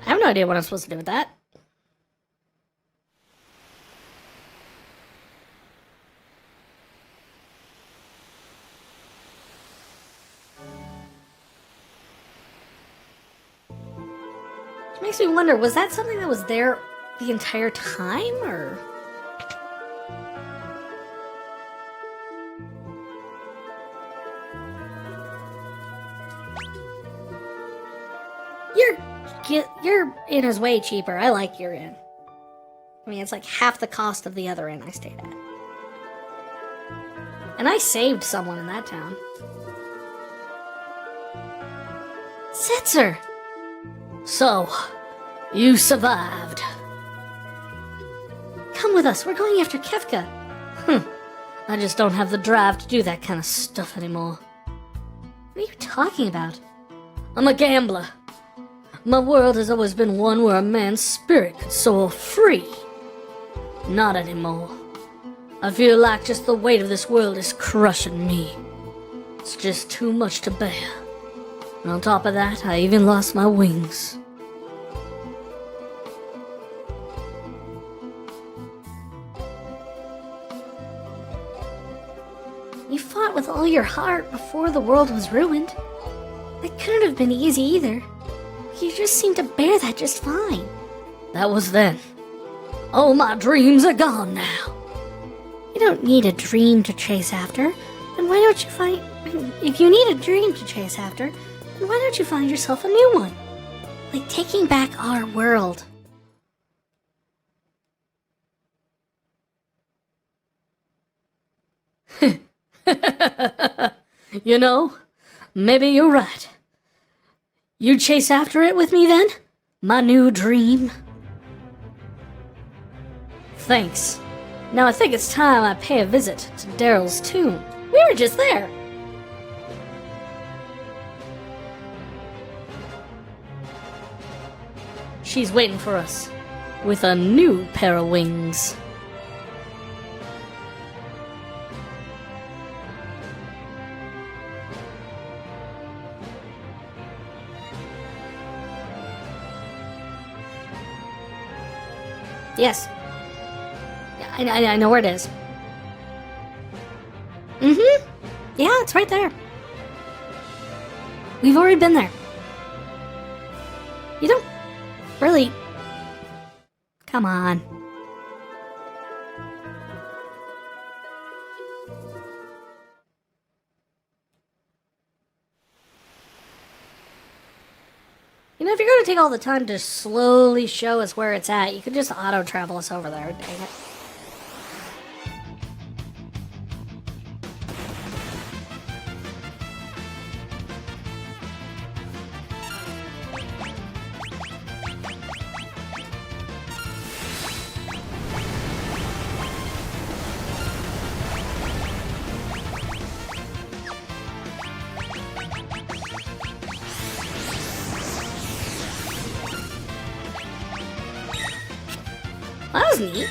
I have no idea what I'm supposed to do with that. Which makes me wonder, was that something that was there the entire time, or...? Your inn is way cheaper. I like your inn. I mean, it's like half the cost of the other inn I stayed at. And I saved someone in that town. Setzer! So, you survived. Come with us, we're going after Kefka. I just don't have the drive to do that kind of stuff anymore. What are you talking about? I'm a gambler. My world has always been one where a man's spirit could soar free. Not anymore. I feel like just the weight of this world is crushing me. It's just too much to bear. And on top of that, I even lost my wings. You fought with all your heart before the world was ruined. That couldn't have been easy either. You just seemed to bear that just fine. That was then. All my dreams are gone now. You don't need a dream to chase after. Then why don't you find... If you need a dream to chase after, then why don't you find yourself a new one? Like taking back our world. You know, maybe you're right. You chase after it with me then? My new dream? Thanks. Now I think it's time I pay a visit to Daryl's tomb. We were just there. She's waiting for us, with a new pair of wings. Yes. Yeah, I know where it is. Mm-hmm. Yeah, it's right there. We've already been there. You don't really... Come on. You know, if you're going to take all the time to slowly show us where it's at, you could just auto-travel us over there, dang it. That was neat.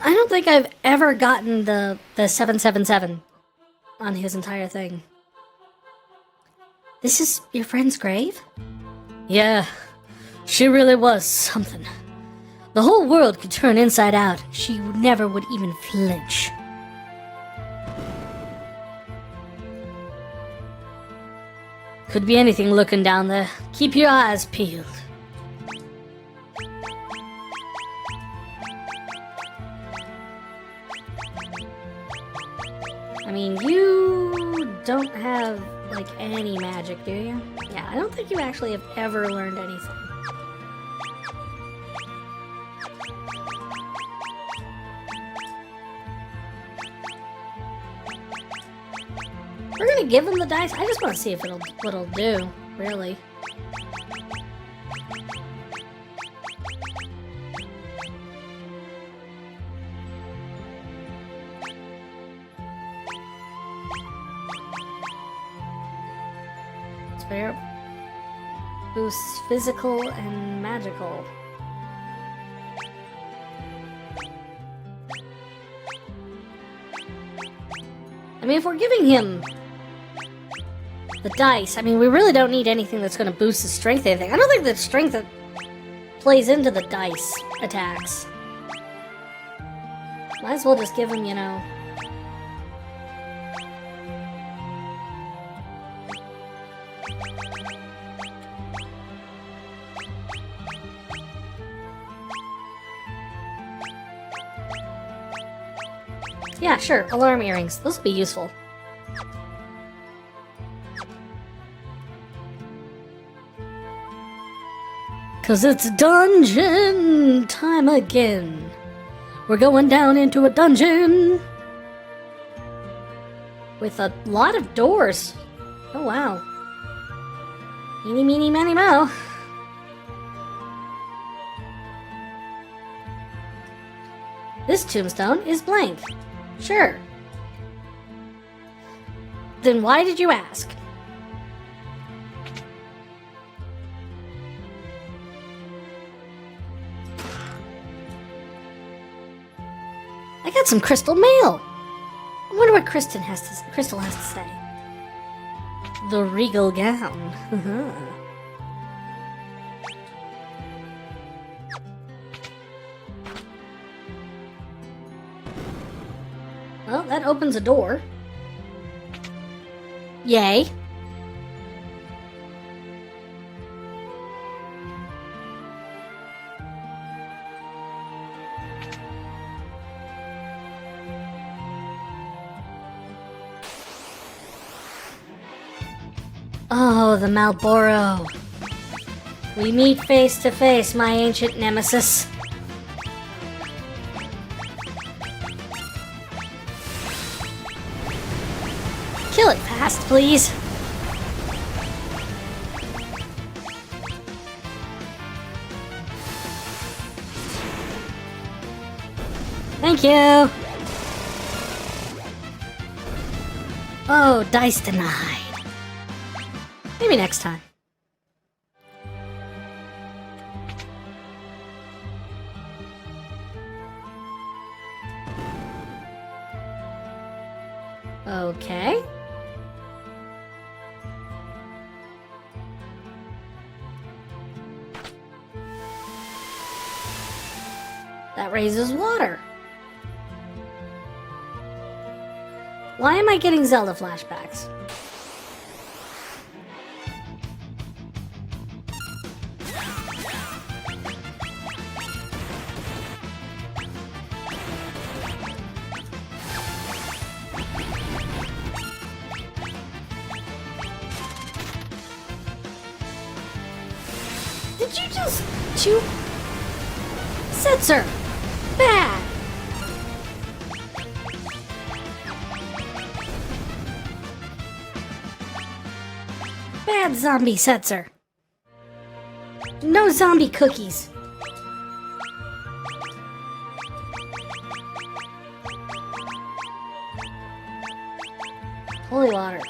I don't think I've ever gotten the 777 on his entire thing. This is your friend's grave? Yeah, she really was something. The whole world could turn inside out. She never would even flinch. Could be anything lurking down there. Keep your eyes peeled. I mean, you don't have, like, any magic, do you? Yeah, I don't think you actually have ever learned anything. We're gonna give him the dice. I just want to see if what'll do, really. It's fair. Boosts physical and magical. I mean, if we're giving him the dice, I mean, we really don't need anything that's going to boost his strength or anything. I don't think that strength that plays into the dice attacks. Might as well just give him, you know... Yeah, sure, alarm earrings. Those will be useful. Cause it's dungeon time again. We're going down into a dungeon. With a lot of doors. Oh wow. Eeny, meeny, miny, moe. This tombstone is blank. Sure. Then why did you ask? I got some crystal mail. I wonder what Crystal has to say. The regal gown. Well, that opens a door. Yay. Oh, the Malboro. We meet face to face, my ancient nemesis. Kill it fast, please. Thank you. Oh, dice denied. Maybe next time. Okay. That raises water. Why am I getting Zelda flashbacks? Did you just chew? Setzer! Bad! Bad zombie Setzer. No zombie cookies. Holy water.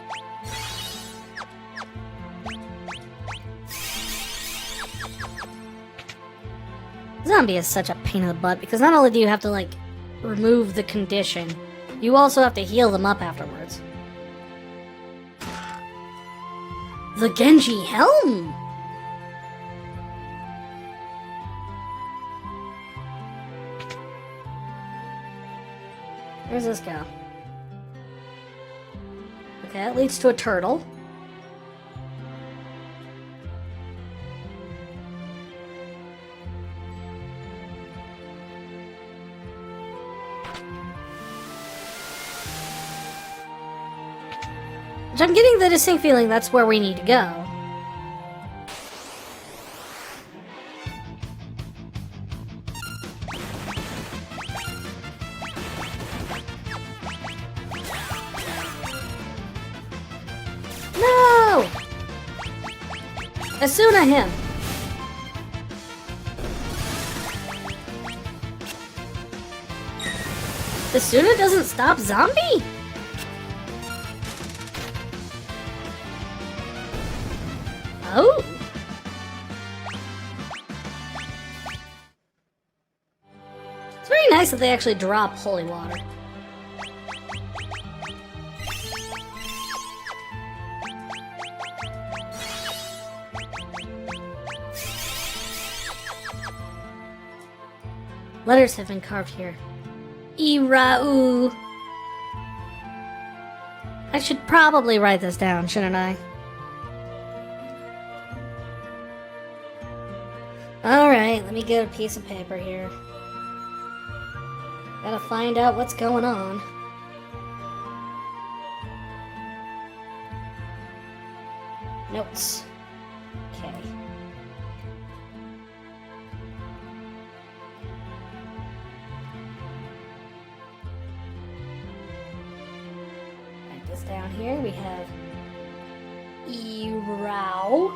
Zombie is such a pain in the butt because not only do you have to, like, remove the condition, you also have to heal them up afterwards. The Genji Helm! Where's this go? Okay, that leads to a turtle. Which I'm getting the distinct feeling that's where we need to go. No! Asuna him! Asuna doesn't stop zombie? Oh! It's very nice that they actually drop holy water. Letters have been carved here. Irau. I should probably write this down, shouldn't I? Alright, let me get a piece of paper here. Gotta find out what's going on. Notes. Okay. Write this down here. We have Irau.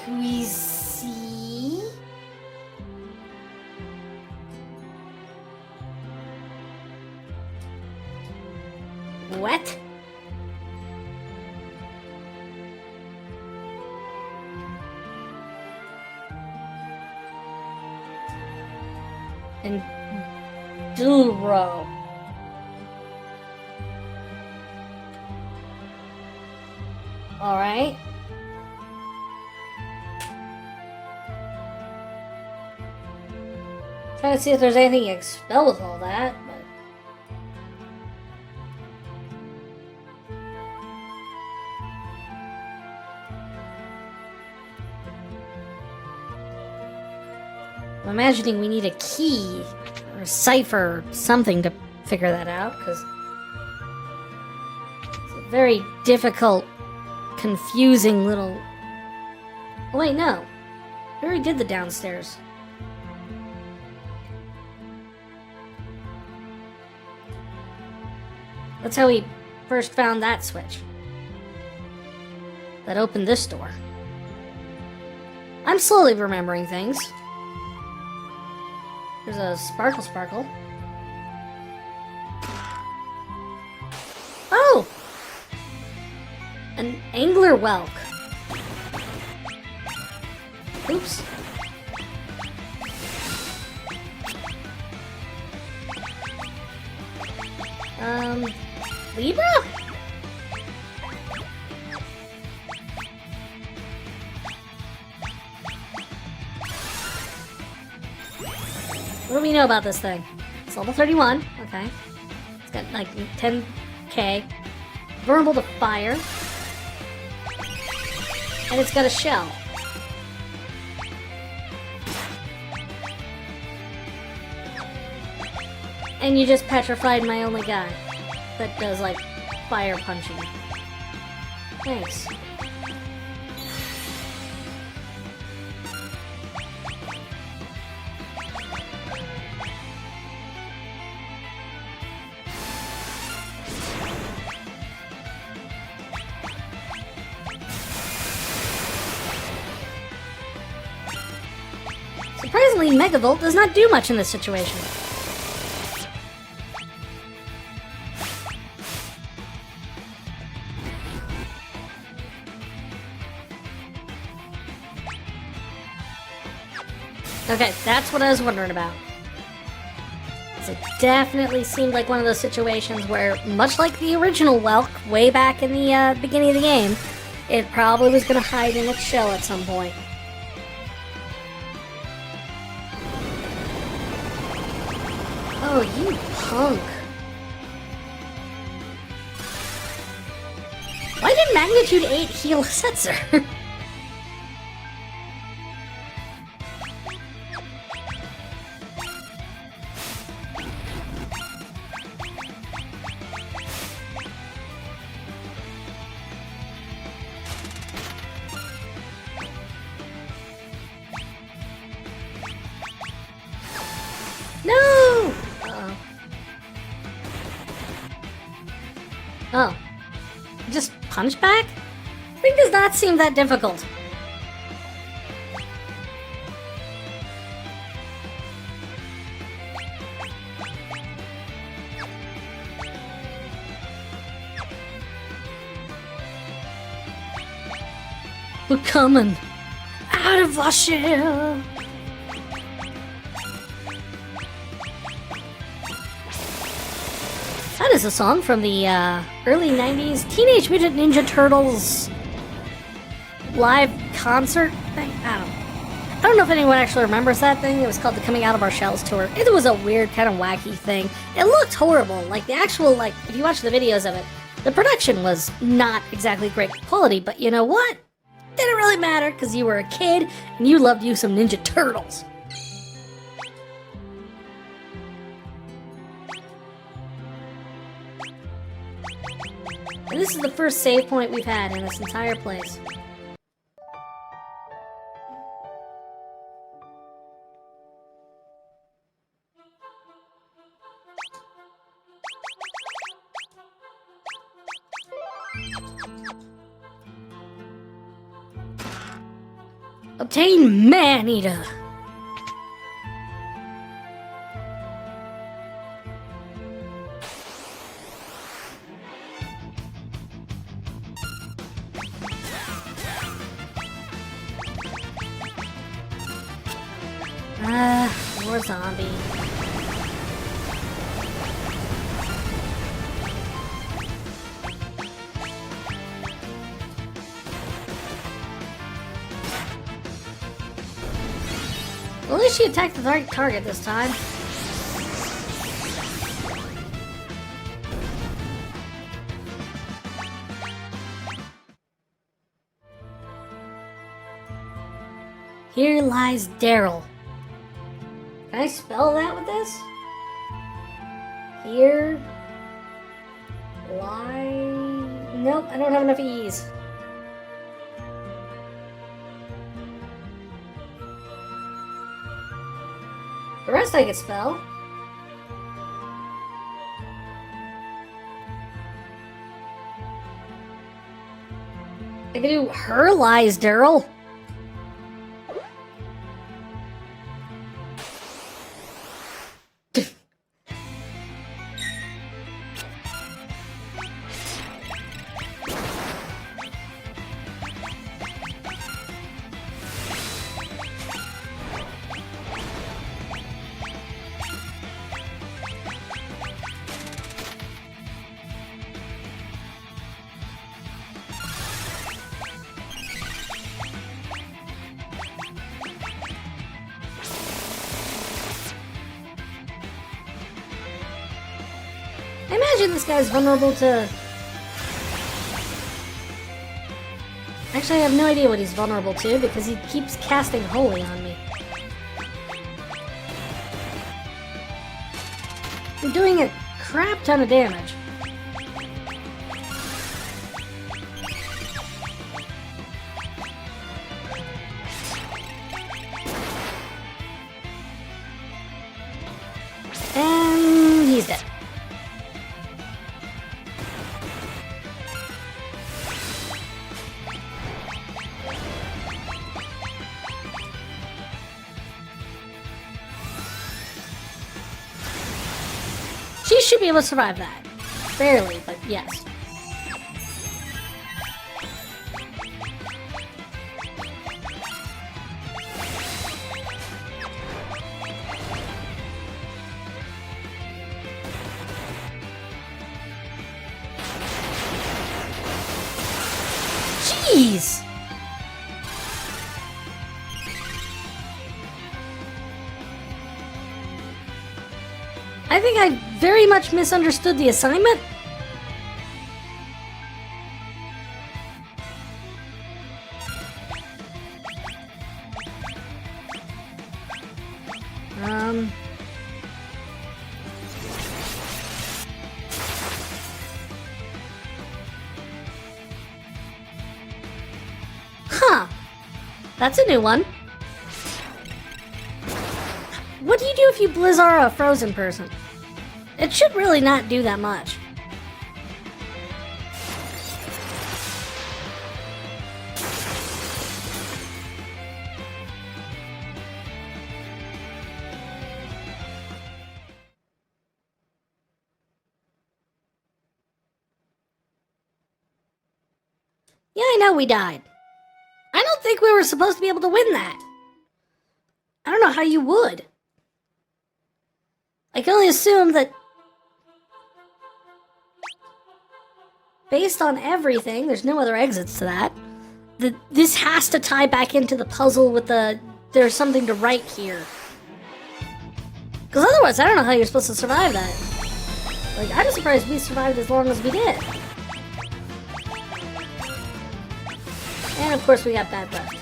Quisi. What? And Duro. All right. Trying to see if there's anything you can spell with all that, but I'm imagining we need a key or a cipher or something to figure that out, because it's a very difficult, confusing little... Oh, wait, no. We already did the downstairs. That's how we first found that switch. That opened this door. I'm slowly remembering things. There's a sparkle sparkle. Oh! An angler whelk. Oops. Libra? What do we know about this thing? It's level 31, okay. It's got like 10k. Vulnerable to fire. And it's got a shell. And you just petrified my only guy that does like fire punching. Thanks. Surprisingly, Megavolt does not do much in this situation. Okay, that's what I was wondering about. It definitely seemed like one of those situations where, much like the original Welk, way back in the beginning of the game, it probably was going to hide in its shell at some point. Oh, you punk. Why did Magnitude 8 heal Setzer? No! Uh-oh. Oh. Just punch back? This thing does not seem that difficult. We're coming out of our shell. That is a song from the early 90s Teenage Mutant Ninja Turtles live concert thing. I don't know if anyone actually remembers that thing. It was called the Coming Out of Our Shells tour. It was a weird, kind of wacky thing. It looked horrible. Like, the actual, like, if you watch the videos of it, the production was not exactly great quality, but you know what? Didn't really matter, because you were a kid, and you loved you some Ninja Turtles. And this is the first save point we've had in this entire place. Obtain Man-Eater. More zombie. Well, at least she attacked the right target this time. Here lies Darill. Can I spell that with this? Here lie... Nope, I don't have enough E's. The rest I could spell. I could do her lies, Darill. I imagine this guy's vulnerable to... Actually, I have no idea what he's vulnerable to because he keeps casting Holy on me. I'm doing a crap ton of damage. And he's dead. She should be able to survive that. Barely, but yes. Jeez! I think I very much misunderstood the assignment. Huh. That's a new one. What do you do if you Blizzard a frozen person? It should really not do that much. Yeah, I know we died. I don't think we were supposed to be able to win that. I don't know how you would. I can only assume that... based on everything, there's no other exits to that. This has to tie back into the puzzle with there's something to write here. Because otherwise, I don't know how you're supposed to survive that. Like, I'm surprised we survived as long as we did. And of course, we got bad breath.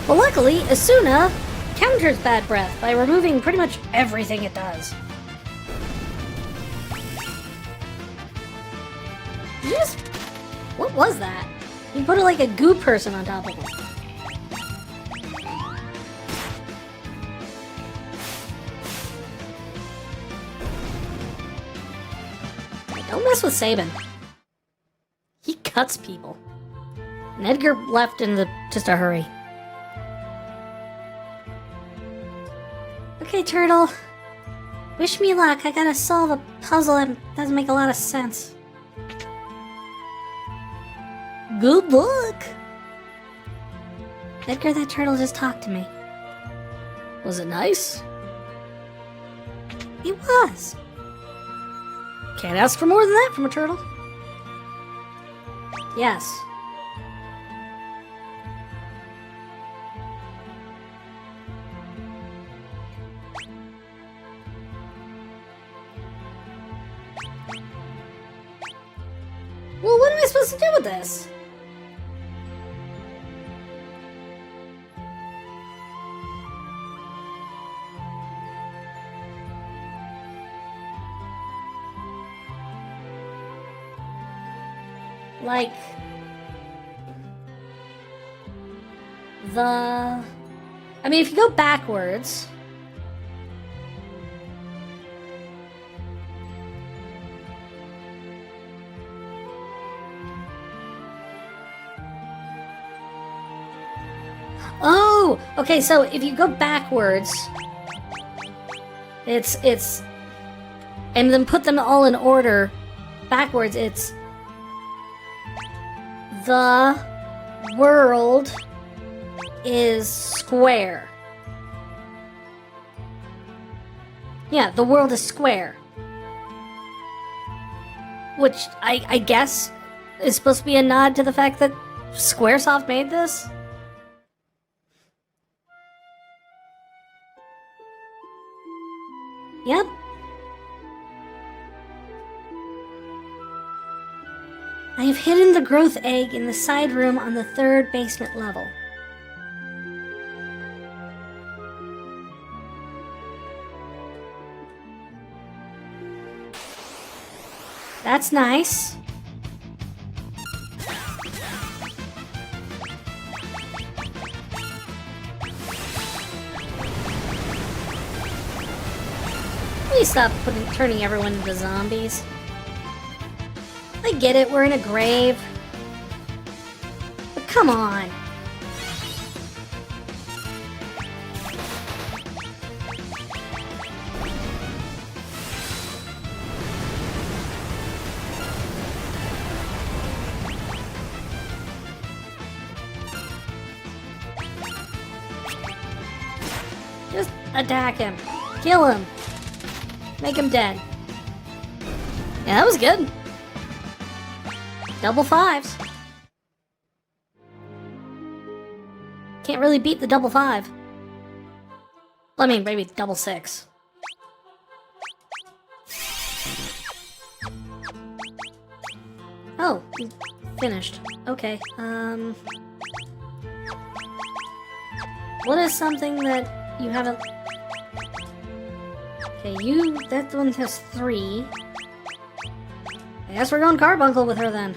Well, luckily, Asuna counters bad breath by removing pretty much everything it does. What was that? You put like a goo person on top of him. Don't mess with Sabin. He cuts people. And Edgar left in just a hurry. Okay, Turtle. Wish me luck. I gotta solve a puzzle that doesn't make a lot of sense. Good luck! Edgar, that turtle just talked to me. Was it nice? It was. Can't ask for more than that from a turtle. Yes. Well, what am I supposed to do with this? Like, I mean, if you go backwards, oh, okay, so if you go backwards, it's, and then put them all in order, backwards, it's the world is square. Yeah, the world is square. Which, I guess, is supposed to be a nod to the fact that Squaresoft made this? Yep. I have hidden the growth egg in the side room on the 3rd basement level. That's nice. Please stop turning everyone into zombies. I get it, we're in a grave. But come on. Just attack him. Kill him. Make him dead. Yeah, that was good. Double 5s. Can't really beat the double 5. I mean, maybe double 6. Oh, finished. Okay, what is something that you haven't... Okay, that one has 3. I guess we're going carbuncle with her then.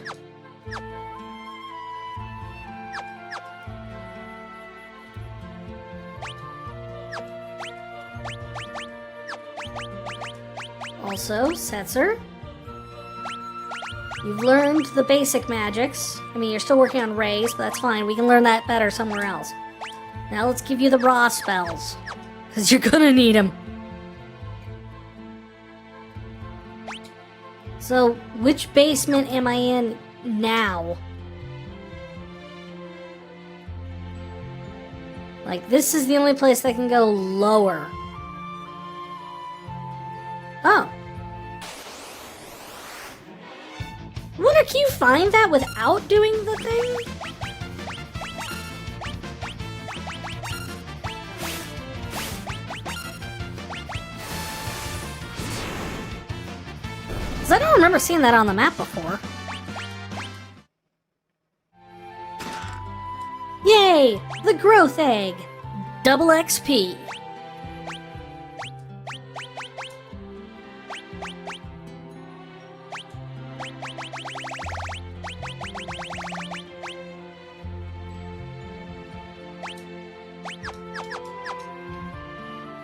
Also, Setzer. You've learned the basic magics. I mean, you're still working on rays, but that's fine. We can learn that better somewhere else. Now let's give you the raw spells. Because you're gonna need them. So, which basement am I in now? Like, this is the only place that can go lower. Oh. I wonder, can you find that without doing the thing? Because I don't remember seeing that on the map before. Yay! The growth egg! Double XP.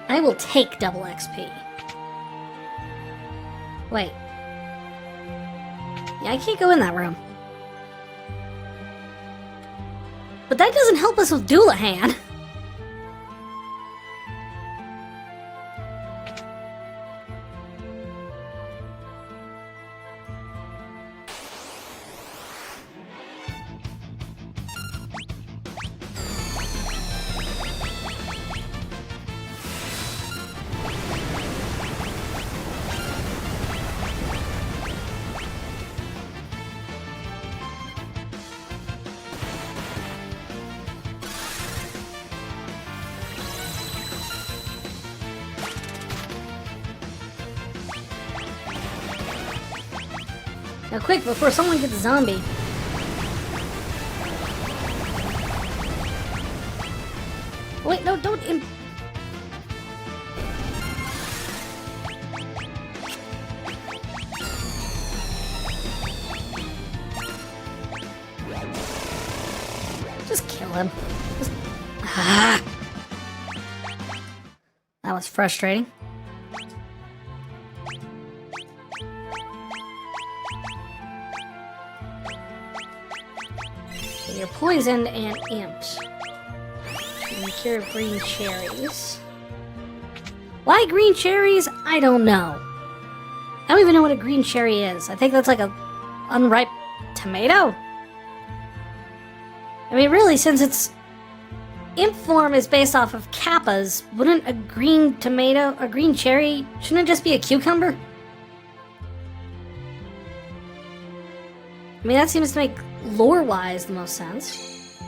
I will take double XP. Wait. Yeah, I can't go in that room. But that doesn't help us with Doulahan. Now quick, before someone gets a zombie. Wait, no, don't Just kill him. That was frustrating. You're poisoned and imped. And cure of green cherries. Why green cherries? I don't know. I don't even know what a green cherry is. I think that's like a unripe tomato. I mean, really, since its imp form is based off of kappas, wouldn't a green tomato, a green cherry, shouldn't it just be a cucumber? I mean, that seems to make lore-wise the most sense.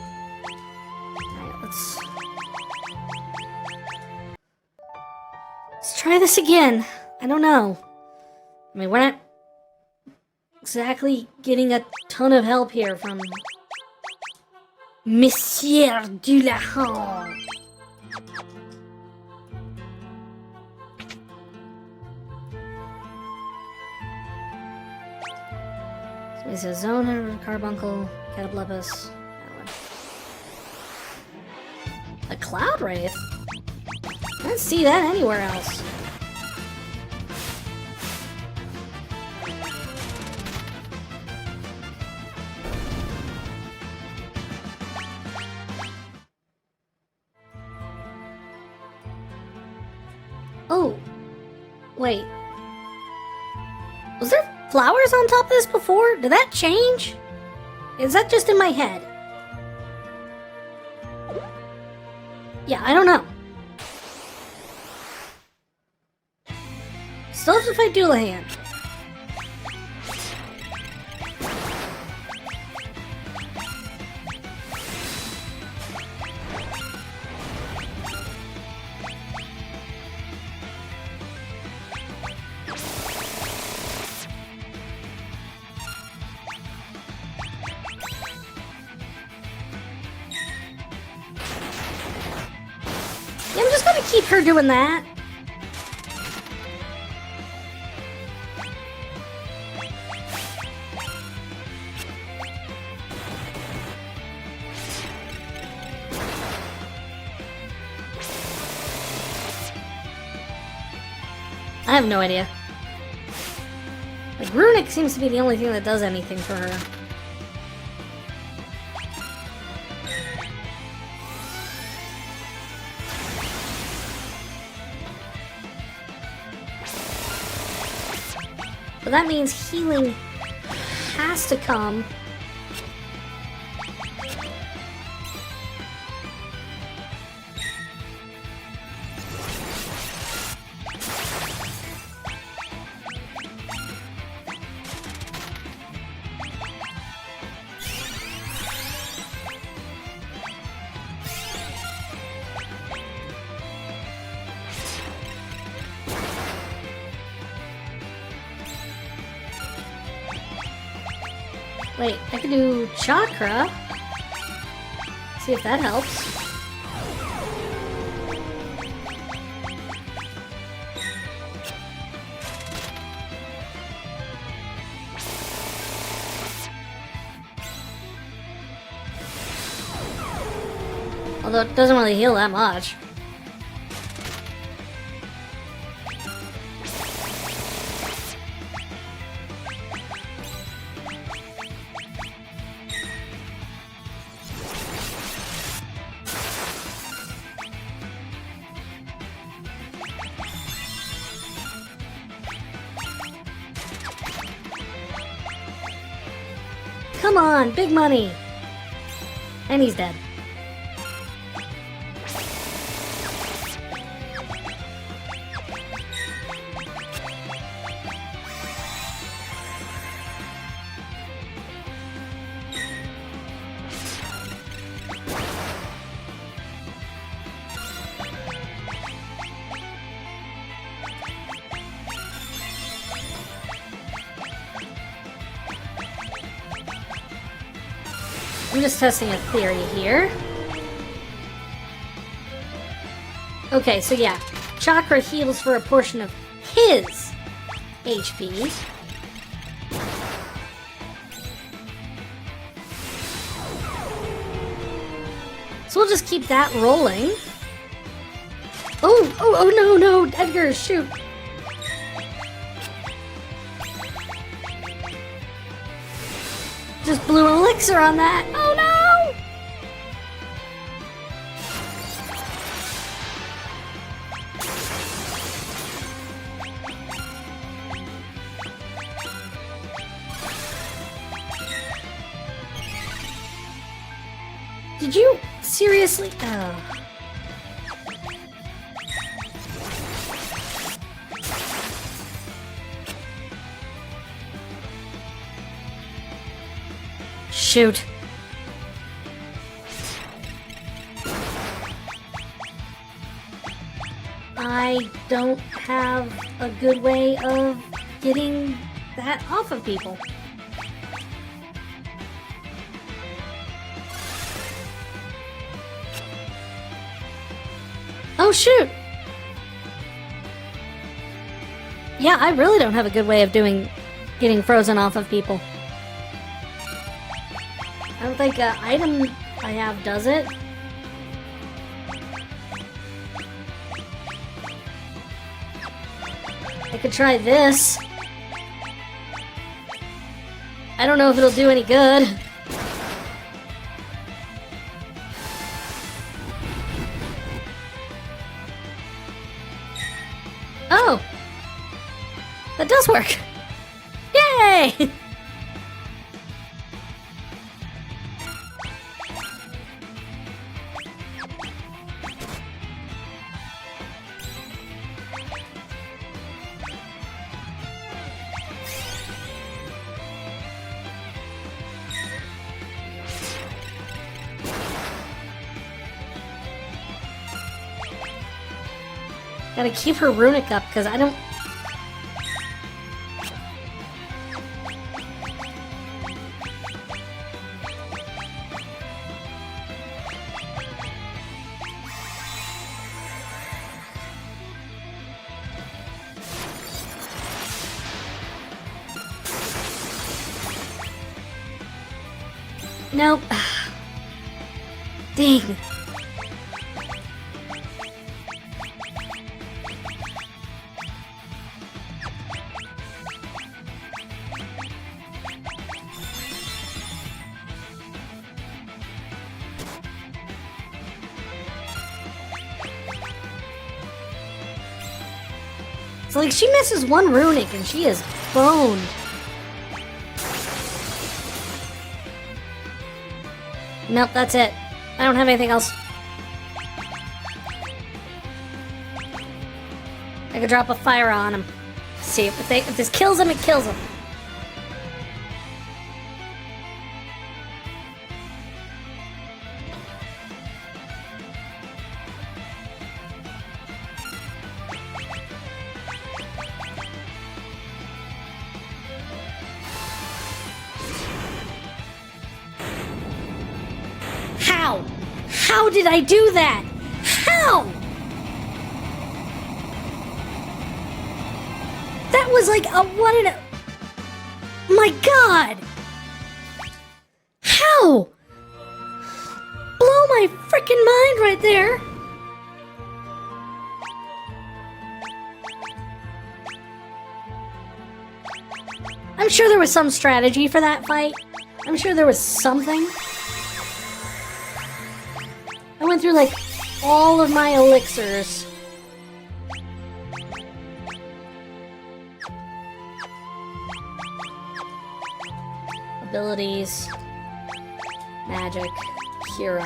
Alright, let's try this again. I don't know. I mean, we're not exactly getting a ton of help here from Monsieur Doulahan. So he says Zona, Carbuncle, Cataplepus. A Cloud Wraith? I don't see that anywhere else. Oh, wait. Was there flowers on top of this before? Did that change? Is that just in my head? Yeah, I don't know. Still have to fight Doulahan. Yeah, I'm just gonna keep her doing that. I have no idea. Like, Runic seems to be the only thing that does anything for her. But that means healing has to come. Wait, I can do chakra. See if that helps. Although it doesn't really heal that much. Come on, big money! And he's dead. I'm just testing a theory here. Okay, so yeah, chakra heals for a portion of his HP. So we'll just keep that rolling. Oh no, Edgar, shoot. Just blew an elixir on that. Oh no! Did you seriously? Oh. Shoot. I don't have a good way of getting that off of people. Oh shoot! Yeah, I really don't have a good way of getting frozen off of people. I don't think an item I have does it. I could try this. I don't know if it'll do any good. Oh! That does work! Yay! Gotta keep her runic up, because I don't... Nope. Dang. So, like, she misses one runic and she is boned. Nope, that's it. I don't have anything else. I could drop a fire on him. See, if this kills him, it kills him. How? How did I do that? How? That was like a one in a... My God! How? Blow my freaking mind right there. I'm sure there was some strategy for that fight. I'm sure there was something. I went through like all of my elixirs. Abilities. Magic. Cura.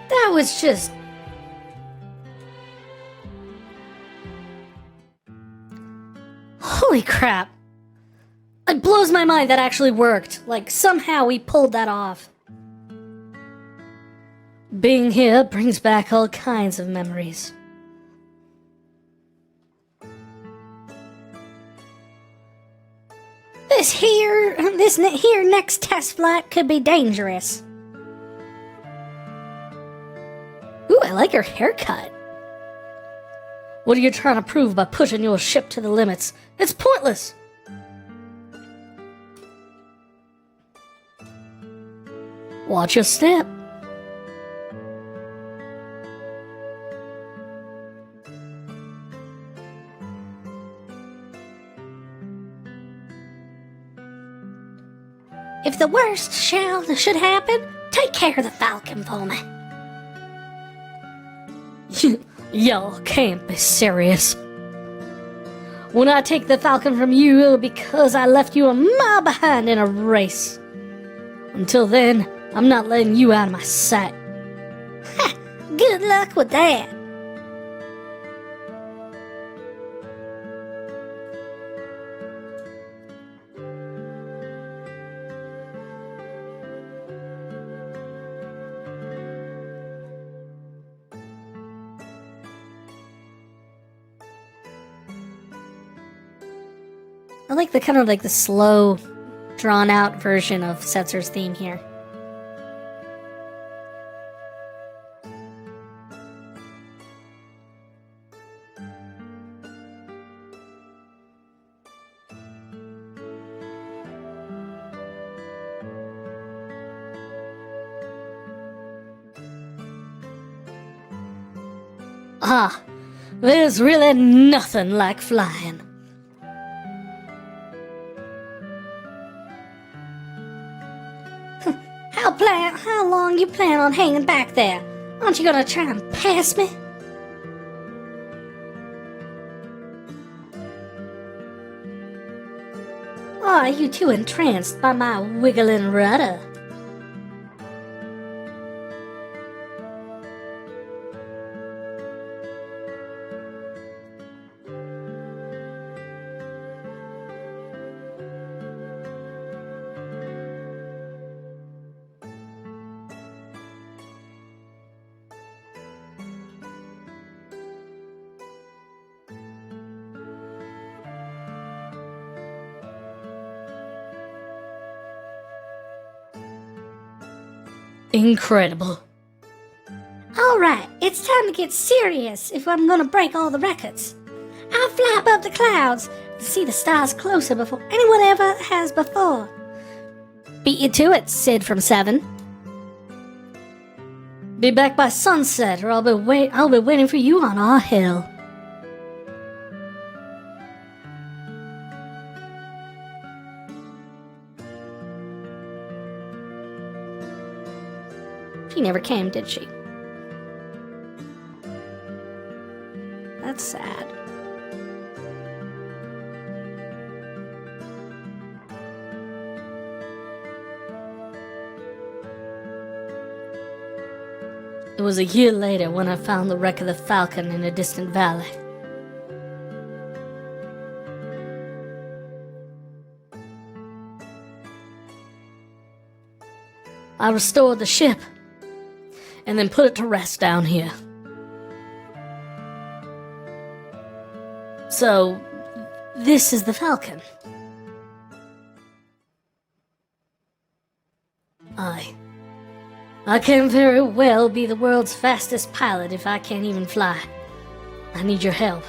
That was just... Holy crap. It blows my mind that actually worked. Like, somehow we pulled that off. Being here brings back all kinds of memories. This here next test flight could be dangerous. Ooh, I like your haircut. What are you trying to prove by pushing your ship to the limits? It's pointless. Watch your step. If the worst should happen, take care of the Falcon for me. Y'all can't be serious. When I take the Falcon from you, it'll be because I left you a mile behind in a race. Until then, I'm not letting you out of my sight. Ha! Good luck with that. I like the kind of like the slow, drawn out version of Setzer's theme here. Ah, there's really nothing like flying. How long you plan on hanging back there? Aren't you gonna try and pass me? Or are you too entranced by my wiggling rudder? Incredible. Alright, it's time to get serious if I'm gonna break all the records. I'll fly above the clouds to see the stars closer before anyone ever has before. Beat you to it, Sid from 7. Be back by sunset or I'll be waiting for you on our hill. She never came, did she? That's sad. It was a year later when I found the wreck of the Falcon in a distant valley. I restored the ship, and then put it to rest down here. So, this is the Falcon. I can't very well be the world's fastest pilot if I can't even fly. I need your help.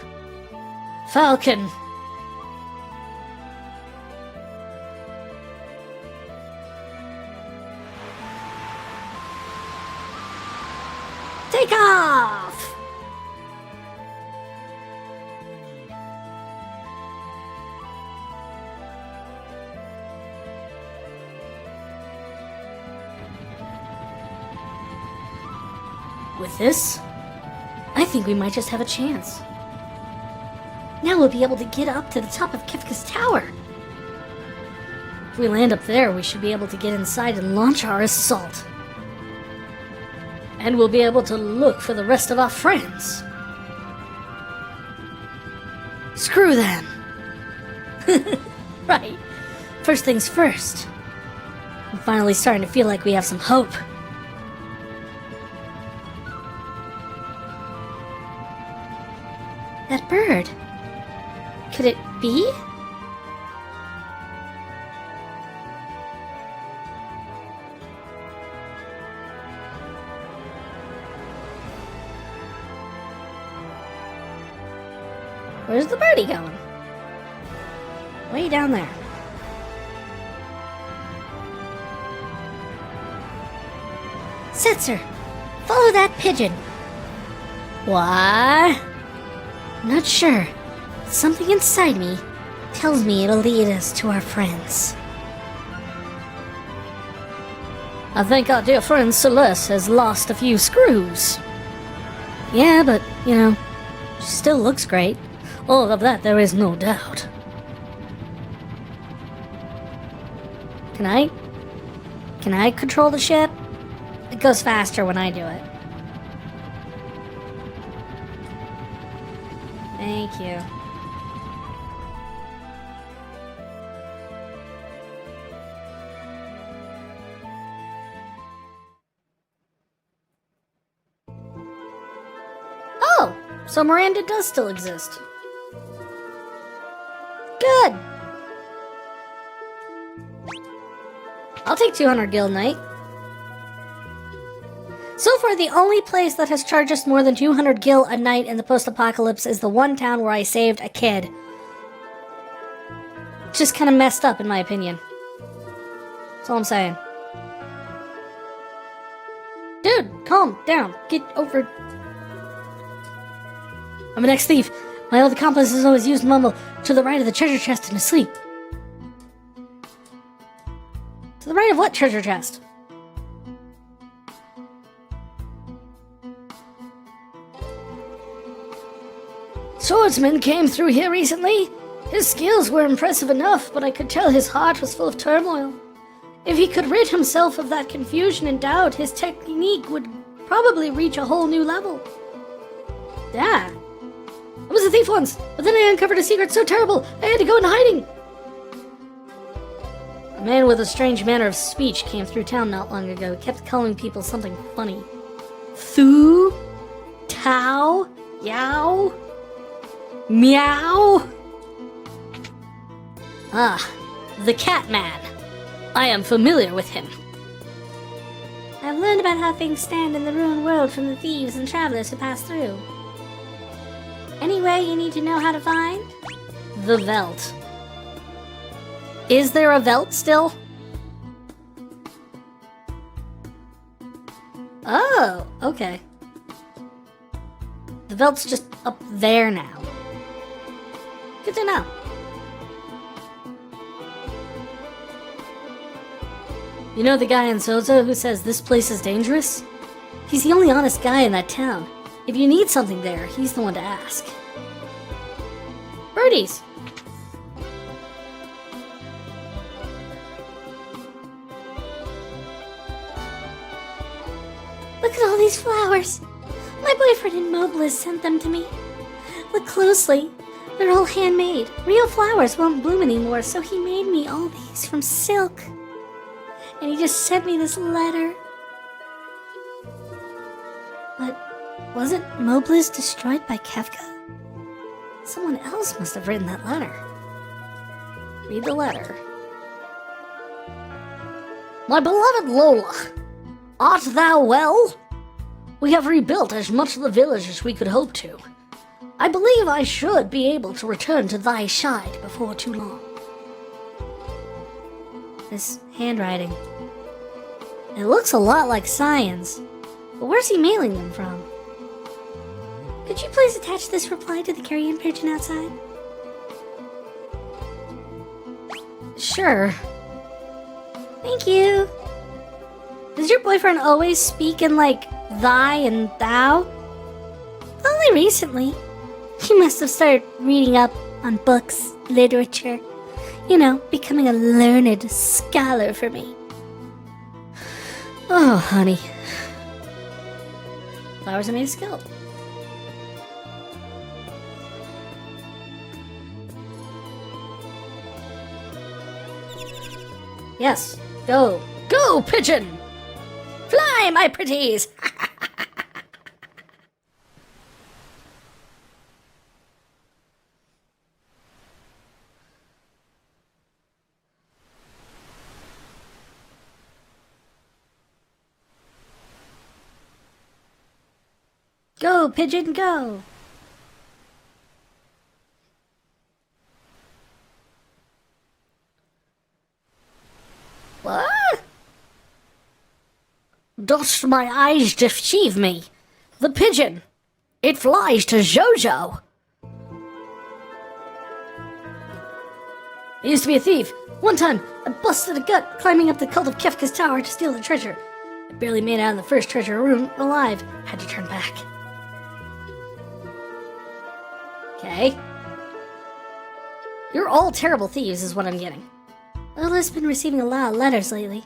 Falcon! Take off! With this, I think we might just have a chance. Now we'll be able to get up to the top of Kefka's tower. If we land up there, we should be able to get inside and launch our assault. And we'll be able to look for the rest of our friends. Screw them. Right. First things first. I'm finally starting to feel like we have some hope. That bird. Could it be? Where's the birdie going? Way down there. Setzer, follow that pigeon. What? Not sure. Something inside me tells me it'll lead us to our friends. I think our dear friend Celeste has lost a few screws. Yeah, but, she still looks great. All of that there is no doubt. Can I control the ship? It goes faster when I do it. Thank you. Oh, so Maranda does still exist. Good. I'll take 200 gil a night. So far, the only place that has charged us more than 200 gil a night in the post-apocalypse is the one town where I saved a kid. Just kind of messed up, in my opinion. That's all I'm saying. Dude, calm down. Get over... I'm an ex-thief. My old accomplices always used mumble to the right of the treasure chest and asleep. To the right of what treasure chest? Swordsman came through here recently. His skills were impressive enough, but I could tell his heart was full of turmoil. If he could rid himself of that confusion and doubt, his technique would probably reach a whole new level. Yeah. I was a thief once, but then I uncovered a secret so terrible, I had to go into hiding. A man with a strange manner of speech came through town not long ago. He kept calling people something funny. Thu? Tao? Yao? Meow? Ah, the Cat Man. I am familiar with him. I've learned about how things stand in the ruined world from the thieves and travelers who pass through. Anyway, you need to know how to find? The Veld. Is there a Veld still? Oh, okay. The Veld's just up there now. Good to know. You know the guy in Zozo who says this place is dangerous? He's the only honest guy in that town. If you need something there, he's the one to ask. Birdies! Look at all these flowers. My boyfriend in Moblis sent them to me. Look closely. They're all handmade. Real flowers won't bloom anymore, so he made me all these from silk. And he just sent me this letter. But wasn't Moblis destroyed by Kefka? Someone else must have written that letter. Read the letter. My beloved Lola, art thou well? We have rebuilt as much of the village as we could hope to. I believe I should be able to return to thy side before too long. This handwriting. It looks a lot like Cyan's. But where's he mailing them from? Could you please attach this reply to the carrion pigeon outside? Sure. Thank you. Does your boyfriend always speak in like thy and thou? Only recently. He must have started reading up on books, literature. You know, becoming a learned scholar for me. Oh, honey. Flowers are made of skill. Yes, go. Go, pigeon! Fly, my pretties! Go, pigeon, go! What? Dost my eyes deceive me? The pigeon! It flies to Zozo! I used to be a thief. One time, I busted a gut climbing up the cult of Kefka's tower to steal the treasure. I barely made it out of the first treasure room alive. Had to turn back. Okay. You're all terrible thieves is what I'm getting. Lola's been receiving a lot of letters lately.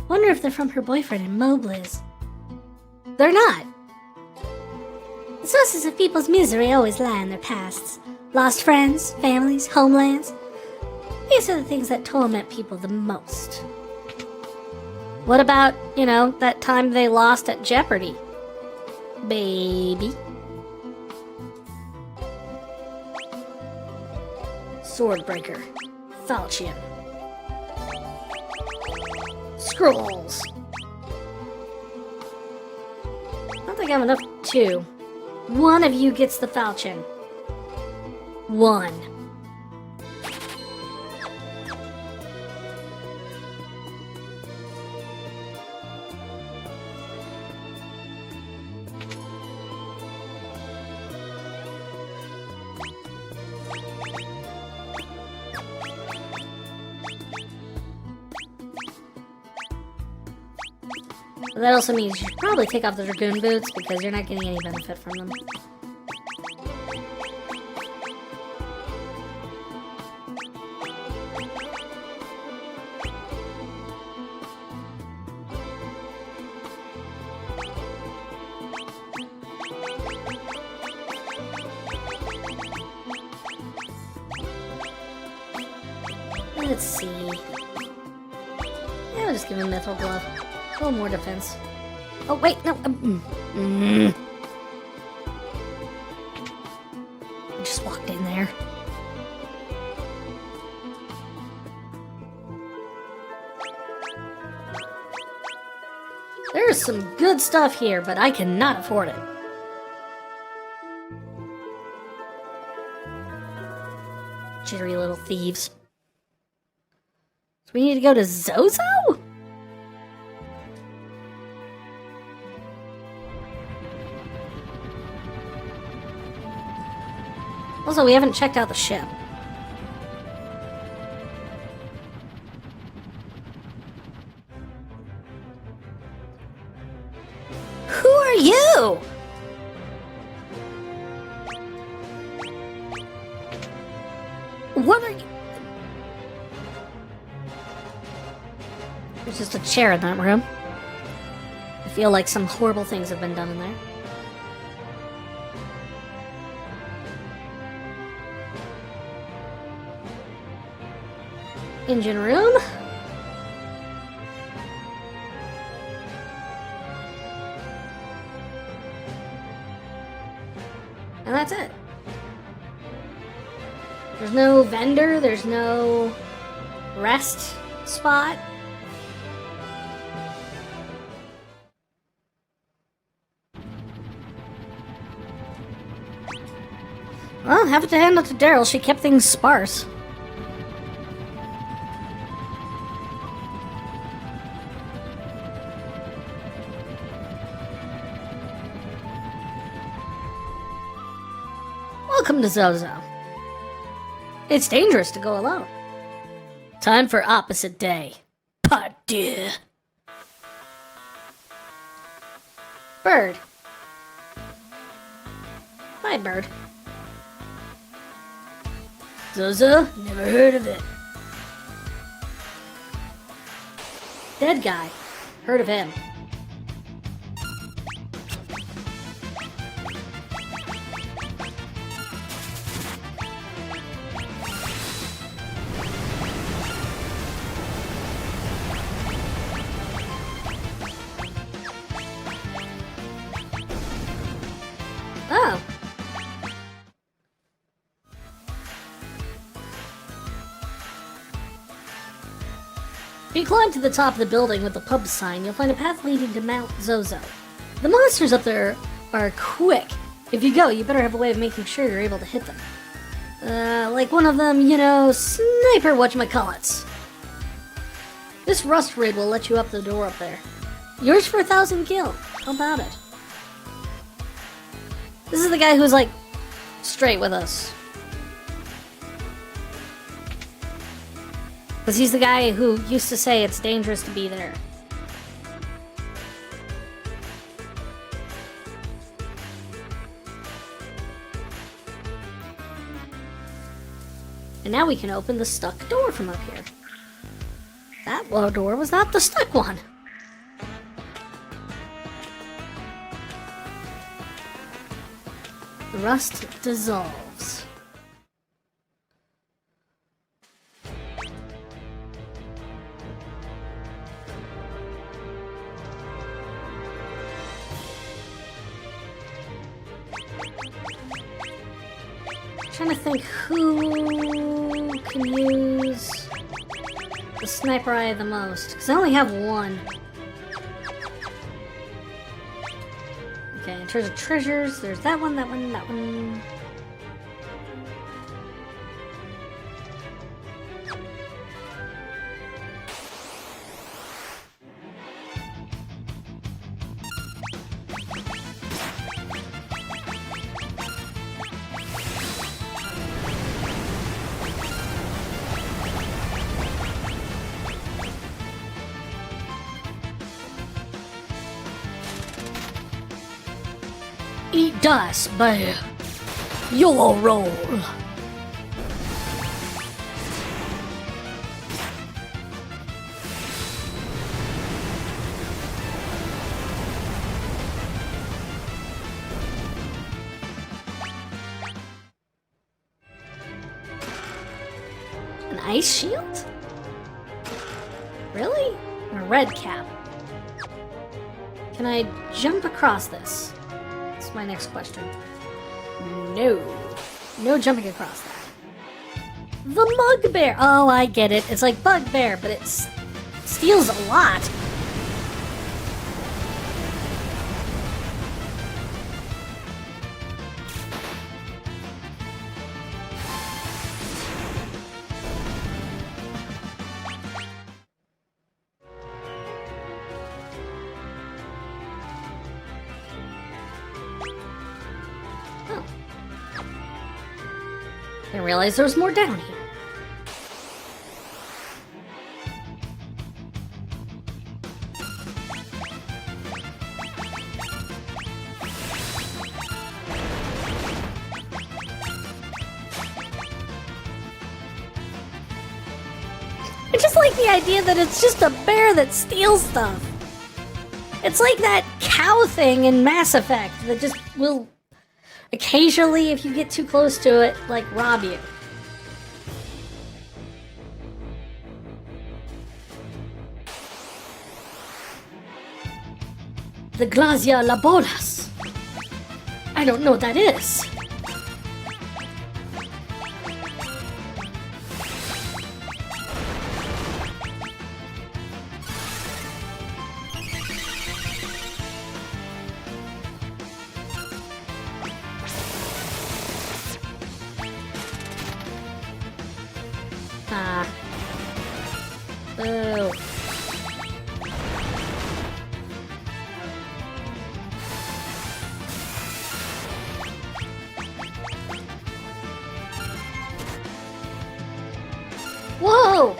Wonder if they're from her boyfriend in Moblis. They're not. The sources of people's misery always lie in their pasts. Lost friends, families, homelands. These are the things that torment people the most. What about, that time they lost at Jeopardy? Baby. Swordbreaker. Falchion. Scrolls. I don't think I have enough two. One of you gets the falchion. One. But that also means you should probably take off the Dragoon boots because you're not getting any benefit from them. Let's see. Yeah, I'll just give him Mithril Glove. A little more defense. Oh, wait, no. I just walked in there. There's some good stuff here, but I cannot afford it. Jittery little thieves. So we need to go to Zozo? Also, we haven't checked out the ship. Who are you? What are you? There's just a chair in that room. feel like some horrible things have been done in there. Engine room. And that's it. There's no vendor, there's no rest spot. Well, have to hand it to Darill, she kept things sparse. Welcome to Zozo. It's dangerous to go alone. Time for opposite day. Pardieu. Bird. Hi, Bird. Zozo? Never heard of it. Dead guy. Heard of him. Oh. If you climb to the top of the building with the pub sign, you'll find a path leading to Mount Zozo. The monsters up there are quick. If you go, you better have a way of making sure you're able to hit them. Like one of them, you know, sniper whatchamacallits. This rust raid will let you up the door up there. Yours for 1,000 gil. How about it? This is the guy who's, like, straight with us. Because he's the guy who used to say it's dangerous to be there. And now we can open the stuck door from up here. That door was not the stuck one. The rust dissolves. Trying to think who can use the sniper eye the most, because I only have one. Okay, in terms of treasures, there's that one, that one, that one. Eat dust, bear. YOLO roll. An ice shield? Really? A red cap. Can I jump across this? That's my next question. No. No jumping across that. The Mugbear! Oh, I get it. It's like Bugbear, but it steals a lot. I didn't realize there was more down here. I just like the idea that it's just a bear that steals stuff. It's like that cow thing in Mass Effect that just will occasionally, if you get too close to it, like rob you. The Glazia Laboras. I don't know what that is. Boo. Whoa!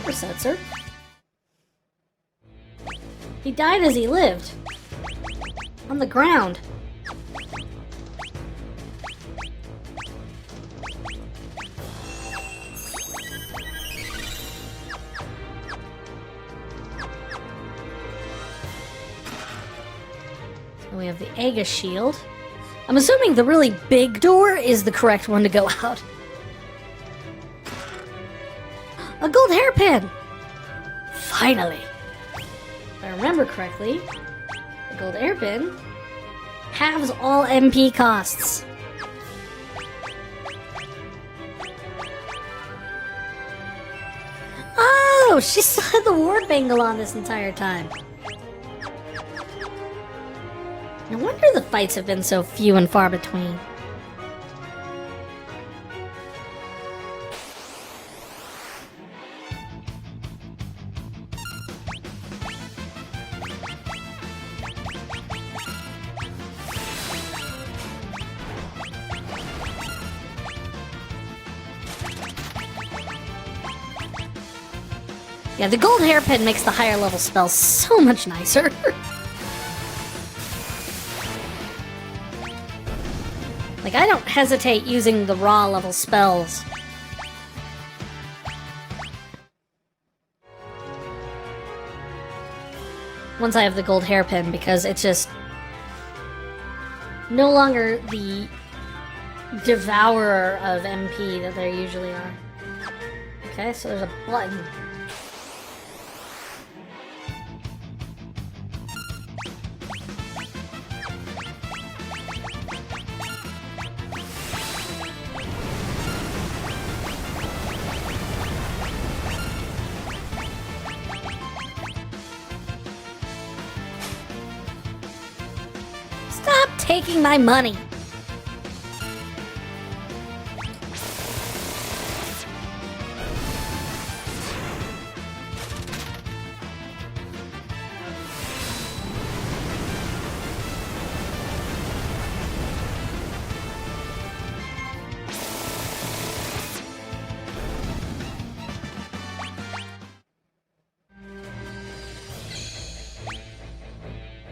Poor Setzer. He died as he lived. On the ground. We have the Aegis shield. I'm assuming the really big door is the correct one to go out. A gold hairpin! Finally! If I remember correctly, the gold hairpin halves all MP costs. Oh, she still had the ward bangle on this entire time. No wonder the fights have been so few and far between. Yeah, the gold hairpin makes the higher level spells so much nicer. Like, I don't hesitate using the raw level spells. Once I have the gold hairpin, because it's just no longer the devourer of MP that there usually are. Okay, so there's a button. Stop taking my money!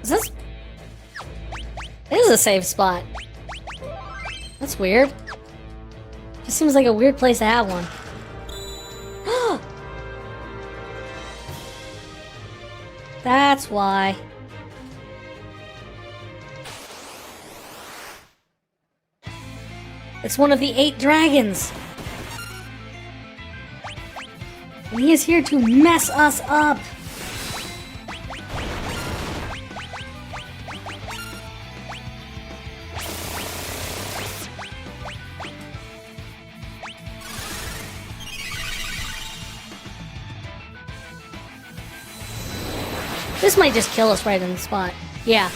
Is this... This is a safe spot. That's weird. Just seems like a weird place to have one. That's why. It's one of the 8 dragons. And he is here to mess us up. This might just kill us right in the spot. Yeah.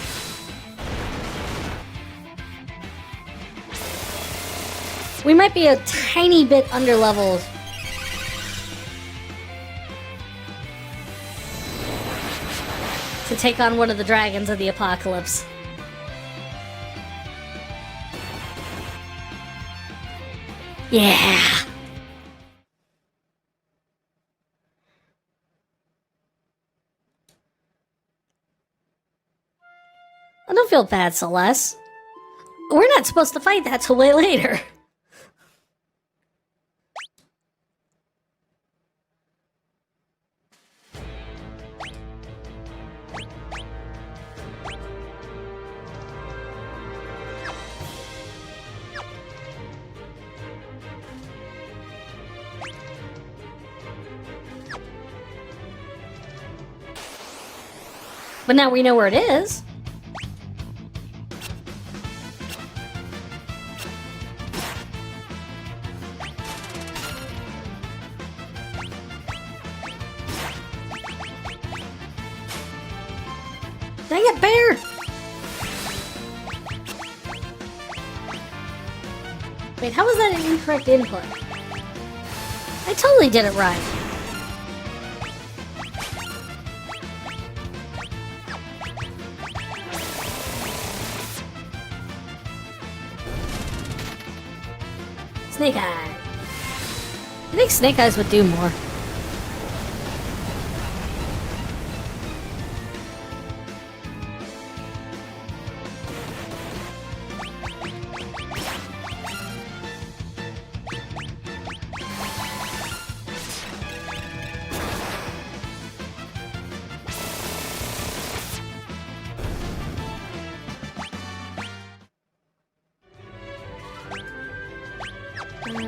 We might be a tiny bit underleveled. To take on one of the dragons of the apocalypse. Yeah. I don't feel bad, Celeste. We're not supposed to fight that till way later. But now we know where it is. Dang it, bear! Wait, how was that an incorrect input? I totally did it right. Snake Eye. I think Snake Eyes would do more.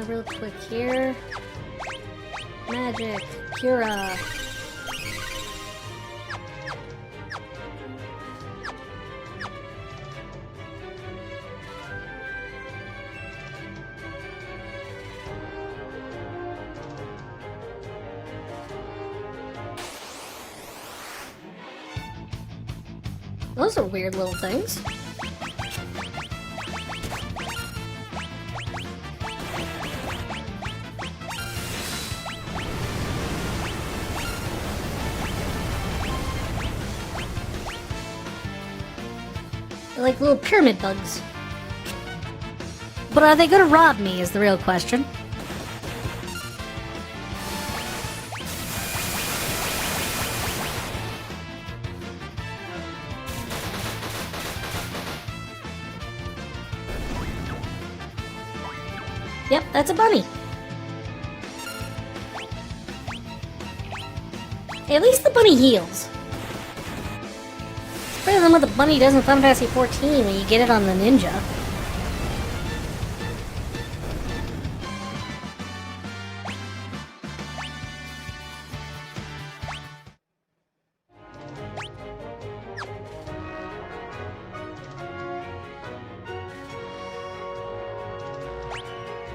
Real quick here. Magic. Cura. Those are weird little things. They're like little pyramid bugs. But are they gonna rob me is the real question. Yep, that's a bunny. Hey, at least the bunny heals. It's better than what the bunny does in Final Fantasy 14 when you get it on the ninja.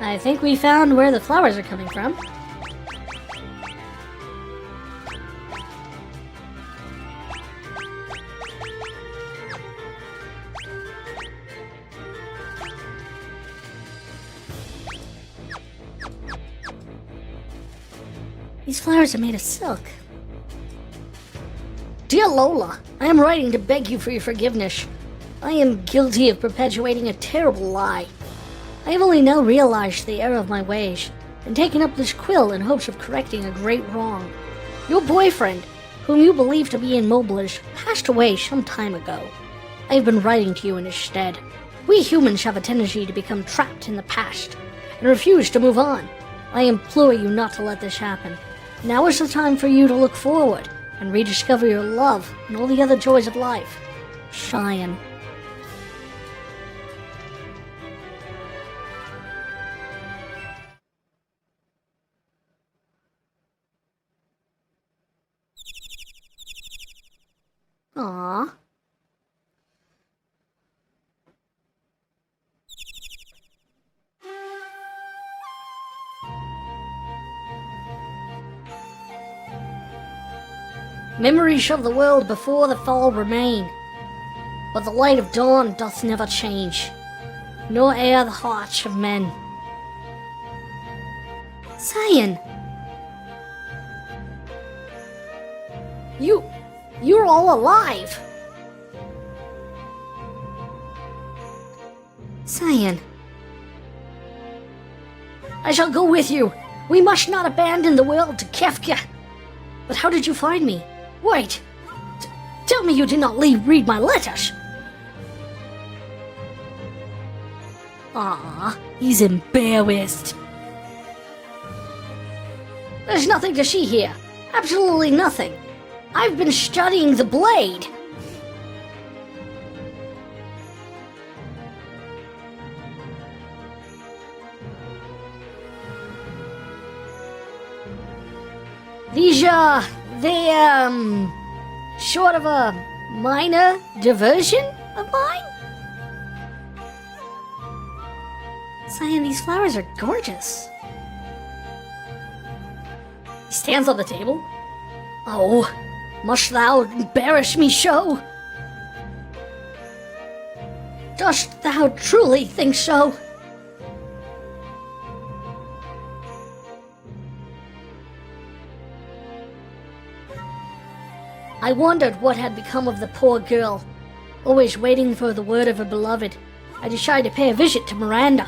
I think we found where the flowers are coming from. These flowers are made of silk. Dear Lola, I am writing to beg you for your forgiveness. I am guilty of perpetuating a terrible lie. I have only now realized the error of my ways, and taken up this quill in hopes of correcting a great wrong. Your boyfriend, whom you believe to be in Moblish, passed away some time ago. I have been writing to you in his stead. We humans have a tendency to become trapped in the past, and refuse to move on. I implore you not to let this happen. Now is the time for you to look forward, and rediscover your love and all the other joys of life. Cheyenne. Aww. Memories of the world before the fall remain, but the light of dawn doth never change, nor ere the hearts of men. Cyan! You're all alive! Cyan. I shall go with you. We must not abandon the world to Kefka. But how did you find me? Wait! Tell me you did not read my letters! Ah, he's embarrassed. There's nothing to see here. Absolutely nothing. I've been studying the blade. These, they're sort of a minor diversion of mine? Cyan, these flowers are gorgeous. He stands on the table. Oh, must thou embarrass me so? Dost thou truly think so? I wondered what had become of the poor girl. Always waiting for the word of her beloved, I decided to pay a visit to Miranda.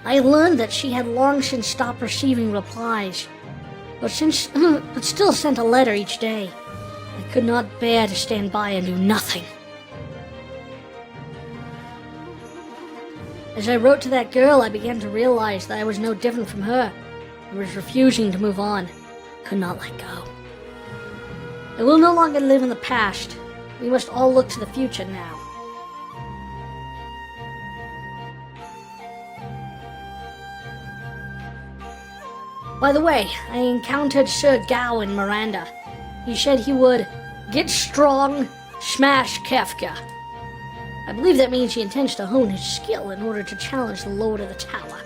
I learned that she had long since stopped receiving replies, but still sent a letter each day. I could not bear to stand by and do nothing. As I wrote to that girl, I began to realize that I was no different from her. I was refusing to move on. Could not let go. I will no longer live in the past. We must all look to the future now. By the way, I encountered Sir Gao in Miranda. He said he would get strong, smash Kefka. I believe that means he intends to hone his skill in order to challenge the Lord of the Tower.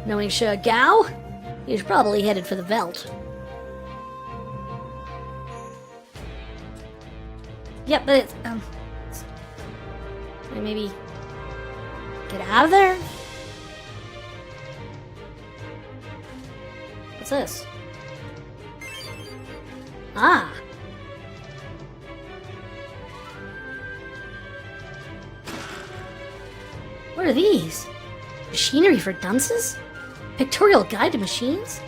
Knowing Sir Gao, he is probably headed for the Veld. Yep, but it's, maybe get out of there? What's this? Ah. What are these? Machinery for dunces? Pictorial guide to machines?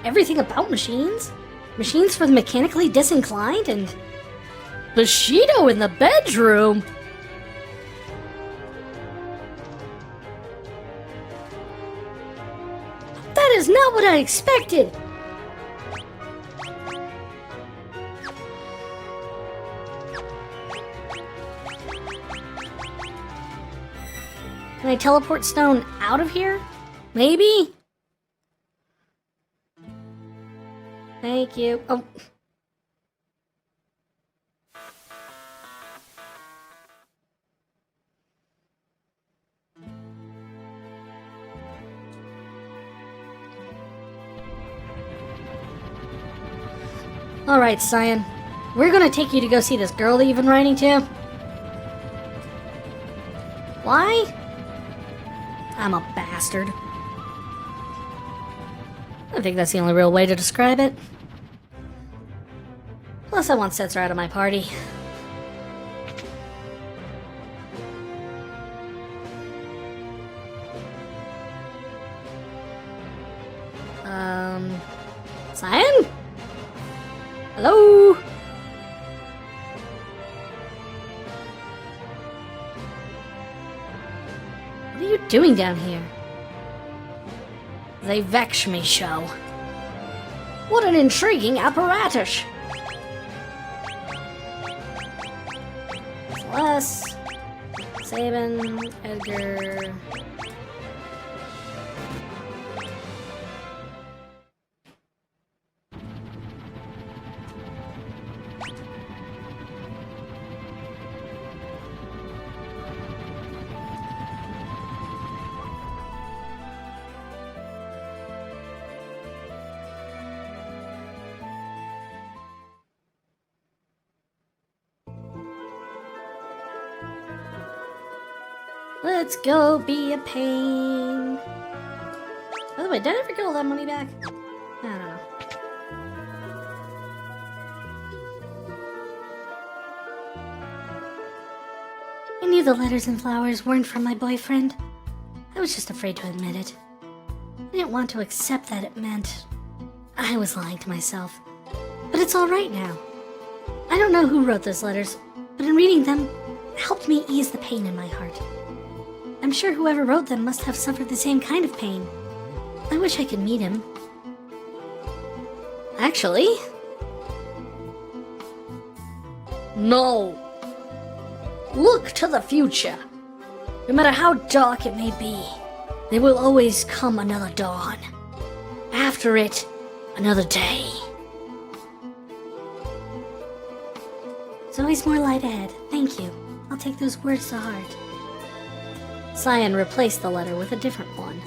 Everything about machines? Machines for the mechanically disinclined? And Bushido in the bedroom? That is not what I expected! Can I teleport Stone out of here? Maybe? Thank you. Oh. Alright, Cyan. We're gonna take you to go see this girl that you've been writing to. Why? I'm a bastard. I think that's the only real way to describe it. Plus, I want Setzer out of my party. Cyan? Hello? What are you doing down here? They vex me so. What an intriguing apparatus! Celeste, Sabin, Edgar... Let's go be a pain. By the way, did I ever get all that money back? I don't know. I knew the letters and flowers weren't from my boyfriend. I was just afraid to admit it. I didn't want to accept that it meant I was lying to myself. But it's all right now. I don't know who wrote those letters, but in reading them, it helped me ease the pain in my heart. I'm sure whoever wrote them must have suffered the same kind of pain. I wish I could meet him. Actually... No! Look to the future. No matter how dark it may be, there will always come another dawn. After it, another day. There's always more light ahead. Thank you. I'll take those words to heart. Cyan replaced the letter with a different one.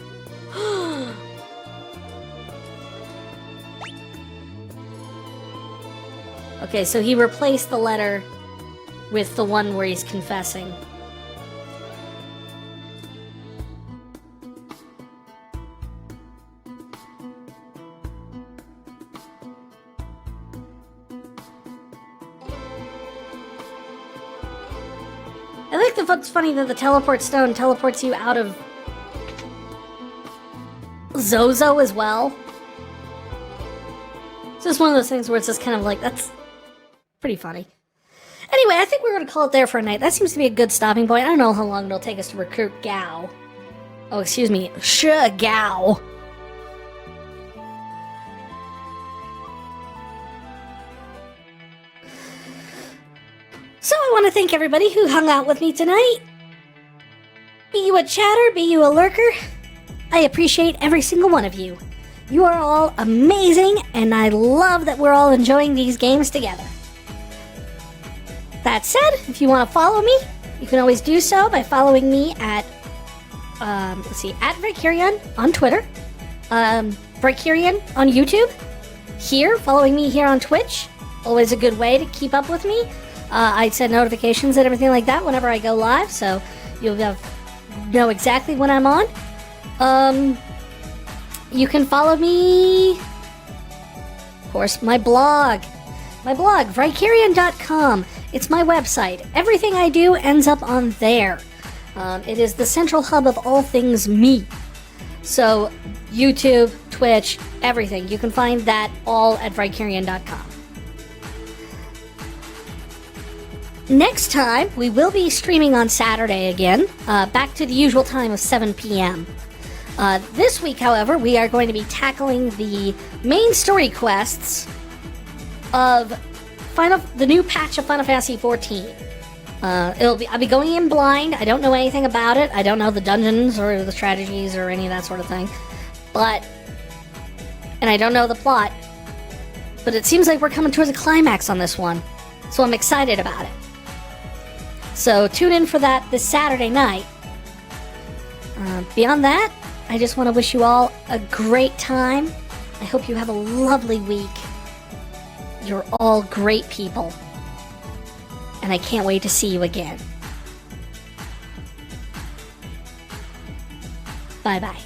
Okay, so he replaced the letter with the one where he's confessing. I like what's funny that the teleport stone teleports you out of Zozo as well. It's just one of those things where it's just kind of like, that's pretty funny. Anyway, I think we're going to call it there for a night. That seems to be a good stopping point. I don't know how long it'll take us to recruit Gao. Oh, excuse me, Gao. So I want to thank everybody who hung out with me tonight. Be you a chatter, be you a lurker, I appreciate every single one of you. You are all amazing, and I love that we're all enjoying these games together. That said, if you want to follow me, you can always do so by following me at, at Vicarion on Twitter, Vicarion on YouTube, following me here on Twitch. Always a good way to keep up with me. I set notifications and everything like that whenever I go live, so you'll know exactly when I'm on. You can follow me, of course, my blog, Vicarion.com. It's my website. Everything I do ends up on there. It is the central hub of all things me. So, YouTube, Twitch, everything. You can find that all at Vicarion.com. Next time, we will be streaming on Saturday again, back to the usual time of 7 p.m. This week, however, we are going to be tackling the main story quests of the new patch of Final Fantasy XIV. I'll be going in blind. I don't know anything about it. I don't know the dungeons or the strategies or any of that sort of thing. And I don't know the plot. But it seems like we're coming towards a climax on this one. So I'm excited about it. So tune in for that this Saturday night. Beyond that, I just want to wish you all a great time. I hope you have a lovely week. You're all great people. And I can't wait to see you again. Bye-bye.